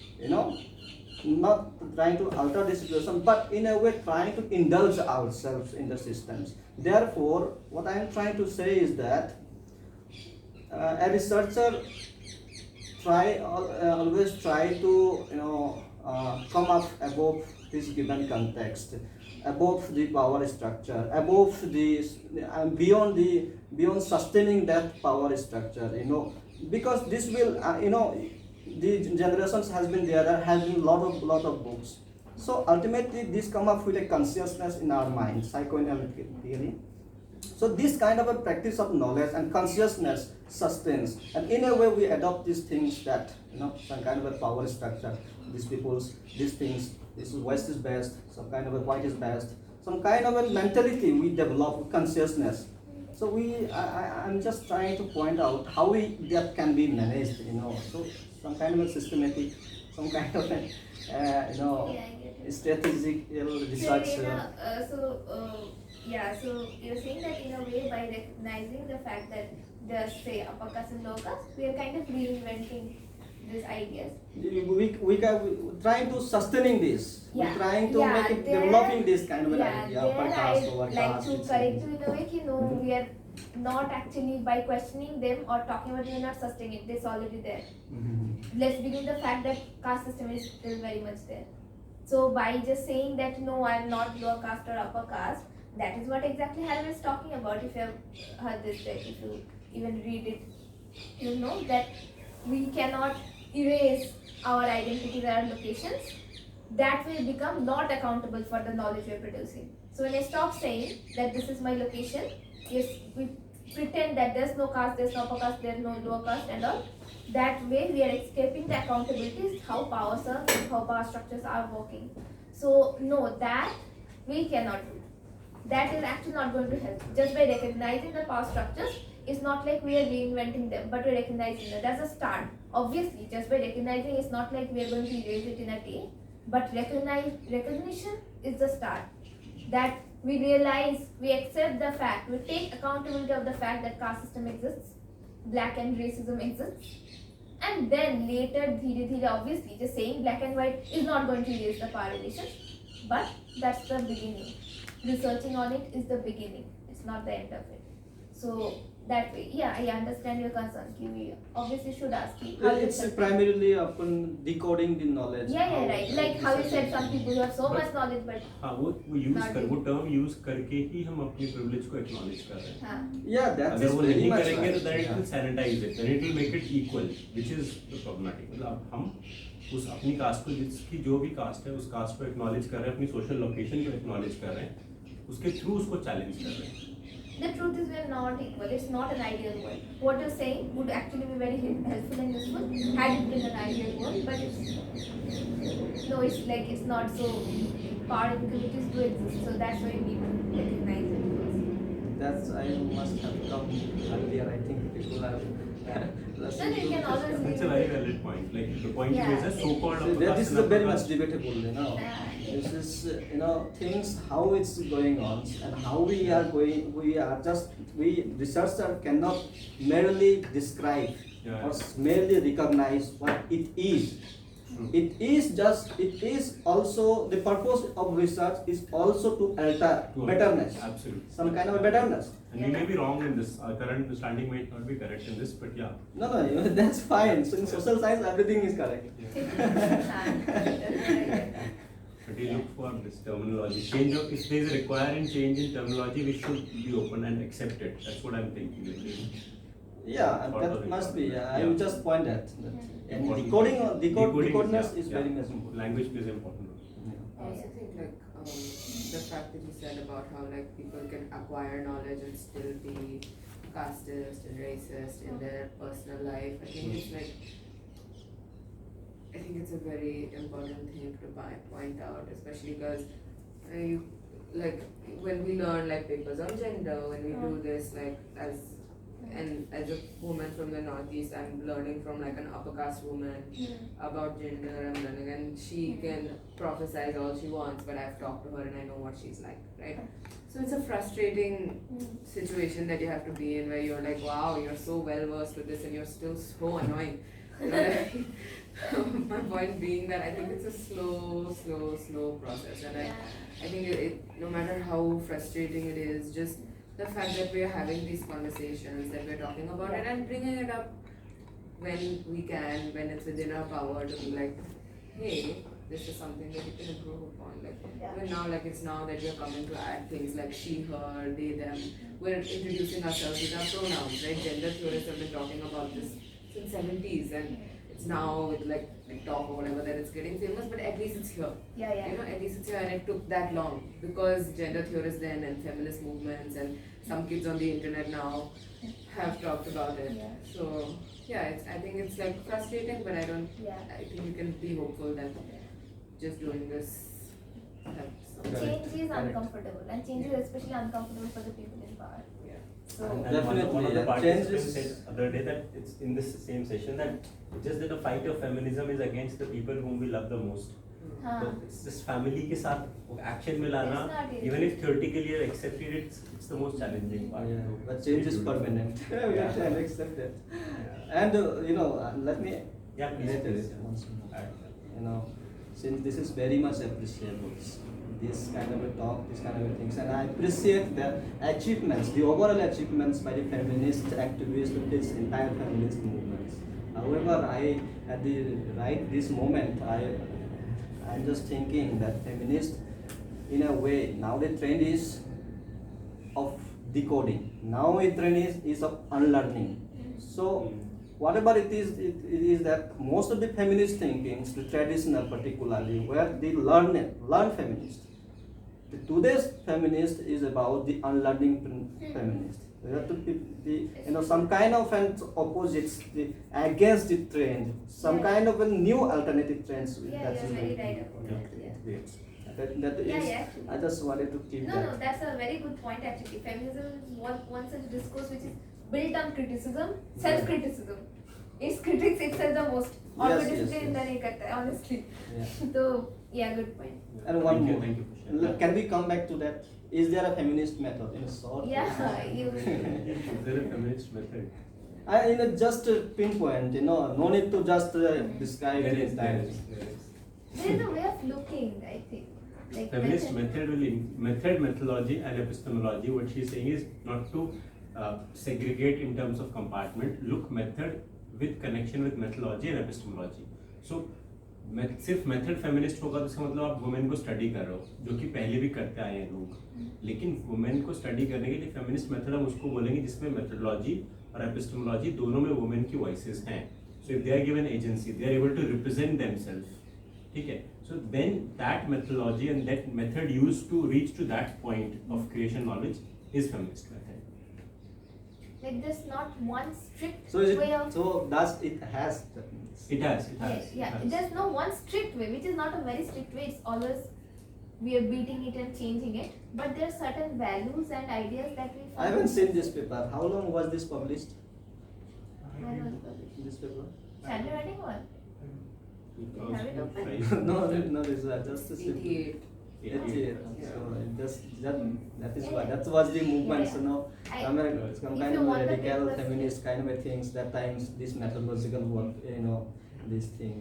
not trying to alter the situation, but in a way trying to indulge ourselves in the systems. Therefore, what I am trying to say is that a researcher always try to come up above this given context, above the power structure, above beyond sustaining that power structure, because this will the generations has been there has been lot of books. So ultimately this come up with a consciousness in our mind psychoanalytically. So this kind of a practice of knowledge and consciousness sustains, and in a way we adopt these things that some kind of a power structure, these things, this is West is best, some kind of a white is best, some kind of a mentality we develop, consciousness. So I'm just trying to point out how that can be managed, so some kind of a systematic, some kind of a strategic research. So you're saying that in a way by recognizing the fact that there's say upper caste and lower caste, we are kind of reinventing these ideas. We trying to sustaining this. Yeah. We're trying to make it there- developing this kind of an idea, there upper caste, lower I'd like caste. to correct you in a way that no, we are not actually by questioning them or talking about it, we are not sustaining it. It's already there. Let's begin the fact that caste system is still very much there. So by just saying that no, I'm not lower caste or upper caste, that is what exactly Haraway is talking about. If you have heard this, if you even read it, you know that we cannot erase our identities and our locations, that will become not accountable for the knowledge we're producing. So when I stop saying that this is my location, yes, we pretend that there's no caste, there's no upper caste, there's no lower caste and all. That way we are escaping the accountability, how power structures are working. So no, that we cannot do. That is actually not going to help. Just by recognizing the power structures, it's not like we are reinventing them, but we're recognizing them. That's a start. Obviously, just by recognizing, it's not like we are going to erase it in a day, but recognition is the start. That we realize, we accept the fact, we take accountability of the fact that caste system exists, black and racism exists, and then later, obviously, just saying black and white is not going to erase the power relations, but that's the beginning. Researching on it is the beginning, it's not the end of it. So that way, yeah, I understand your concern. We obviously should ask you. Well, it's primarily upon decoding the knowledge. Yeah, right. Like how you said, some people who have so much knowledge, but हाँ वो term use करके ही हम अपनी privilege को acknowledge कर रहे हैं. हाँ. Yeah, that अगर is वो very नहीं much करेंगे right. तो then it will sanitize it, then it will make it equal, which is the problematic. मतलब हम उस अपनी कास्ट को, जिसकी जो भी कास्ट है उस कास्ट को acknowledge कर रहे हैं, अपनी social location को acknowledge कर रहे हैं, उसके through उसको challenge कर रहे हैं. The truth is we are not equal. It's not an ideal world. What you're saying would actually be very helpful and useful had it been an ideal world, but it's no, it's like it's not. So power inequalities do exist. So that's why we need to recognize it first. That's I must have come earlier. I think people have. Then you can always. That's a very valid point. Like the point Yeah. is a so-called. So this is a very much debatable, Yeah. This is, things, how it's going on and how we are going, we researchers cannot merely describe Yeah. or merely recognize what it is. It is also, the purpose of research is also to alter betterness. Absolutely. Some kind of betterness. And we may be wrong in this. Our current understanding might not be correct in this, but yeah. No, that's fine. So in social science, everything is correct. But we look for this terminology. Change of, if there is a requiring change in terminology, we should be open and accept it. That's what I'm thinking. Yeah, Part of that it. must be. I Yeah. will just point that. And Important. decodedness is yeah. very much important. Language plays an important role. Yeah. I also think like the fact that you said about how like people can acquire knowledge and still be casteist and racist in their personal life. I think it's like, I think it's a very important thing to point out, especially because like when we learn like papers on gender, when we do this like as a woman from the Northeast, I'm learning from like an upper caste woman about gender. I'm learning, and she can prophesize all she wants, but I've talked to her and I know what she's like, right? So it's a frustrating situation that you have to be in, where you're like, wow, you're so well versed with this, and you're still so annoying. My point being that I think it's a slow process, and I think it no matter how frustrating it is, just the fact that we're having these conversations, that we're talking about it and bringing it up when we can, when it's within our power to be like, hey, this is something that you can improve upon. Like, even now, like it's now that we're coming to add things like she, her, they, them. We're introducing ourselves with our pronouns, right? Gender theorists have been talking about this since 70s, and it's now with like TikTok or whatever that it's getting famous, but at least it's here. Yeah. You know, at least it's here, and it took that long because gender theorists then and feminist movements and some kids on the internet now have talked about it. Yeah. So yeah, I think it's like frustrating, but I think you can be hopeful that just doing this helps. Change is uncomfortable, and change is especially uncomfortable for the people in power. Yeah. So And one of the Definitely, participants said the other day that it's in this same session that it's just that the fight of feminism is against the people whom we love the most. So it's this family के साथ action में लाना, It's not easy. even if theoretically you accept it, it's the most challenging part. Yeah, but change is permanent. We Yeah. can accept it. Yeah. And let me Yeah, please. later please. once more. Since this is very much appreciable, this kind of a talk, this kind of a things, and I appreciate the achievements, the overall achievements by the feminist activists of this entire feminist movement. However, at this moment, I'm just thinking that feminist, in a way, now the trend is of decoding. Now the trend is of unlearning. So whatever it is that most of the feminist thinkings, the traditional particularly, where they learn feminist. Today's feminist is about the unlearning feminist. There have to be some kind of an opposites against the trend, some kind of a new alternative trends. Yeah, that you're is very going right to about that. Yeah. create. That is, Yeah. I just wanted to keep No, that. no, that's a very good point actually. Feminism is one such discourse which is built on criticism, self-criticism. Its critics itself the most. और Yes, criticism yes, इतना yes. नहीं करता है, honestly. Yeah. So, yeah, good point. And one Thank you, more. thank you. Can we come back to that? Is there a feminist method in short? Yeah, you. Is there a feminist method? Just pinpoint, no need to just describe There it is, there entirely. is, there is. There is a way of looking, I think. Like Feminist method, methodology and epistemology, what she is saying is not to segregate in terms of compartment, look method with connection with methodology and epistemology. So सिर्फ method feminist होगा तो इसका मतलब आप women को study कर रहे हो, जो कि पहले भी करते आए हैं लोग, लेकिन वुमेन को स्टडी करने के लिए फेमिनिस्ट मेथड हम उसको बोलेंगे जिसमें मेथोडोलॉजी और एपिस्टेमोलॉजी दोनों में वुमेन की वॉइसेस हैं. So if they are given agency, they are able to represent themselves. ठीक है, so then that methodology and that method used to reach to that point of creation knowledge is feminist method. Like there's not one strict So is way it, of. so does it has that means. It has. Yeah, there's no one strict way, which is not a very strict way. It's always we are beating it and changing it. But there are certain values and ideas that we. I haven't seen this paper. How long was this published? When was it published? This paper? Sandra writing one. Have it open? No, this was just a simple. 88. 88. So that is why that was the movement. So now some If kind you of want the radical papers, feminist kind of a things. That times this methodological work, this thing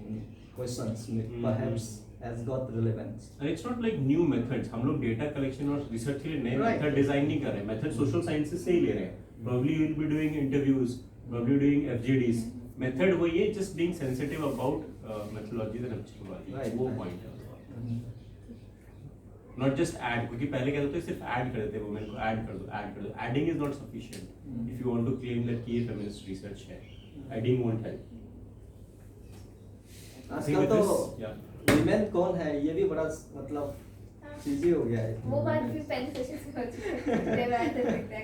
questions perhaps has got relevance. And it's not like new methods. हम लोग data collection और research के लिए नए Right. method design नहीं कर रहे हैं. Method social sciences से ही ले रहे हैं. Probably you will be doing interviews, probably doing FGDs. Method वही है, just being sensitive about methodologies and epistemology. Right. वो point है. Not just add, क्योंकि पहले क्या होता है सिर्फ add कर देते हैं women को, add कर दो. Adding is not sufficient. If you want to claim that कि ये feminist research है, adding won't help. आजकल तो women कौन है ये भी बड़ा मतलब चीज़ हो गया है. वो बात भी पहले सेशन से हो चुकी है.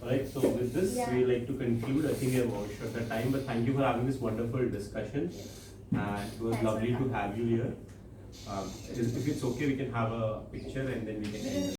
Alright, so with this, Yeah. we like to conclude. I think we have overshot the time, but thank you for having this wonderful discussion. And it was Thanks lovely for to have you here. If it's okay, we can have a picture and then we can end.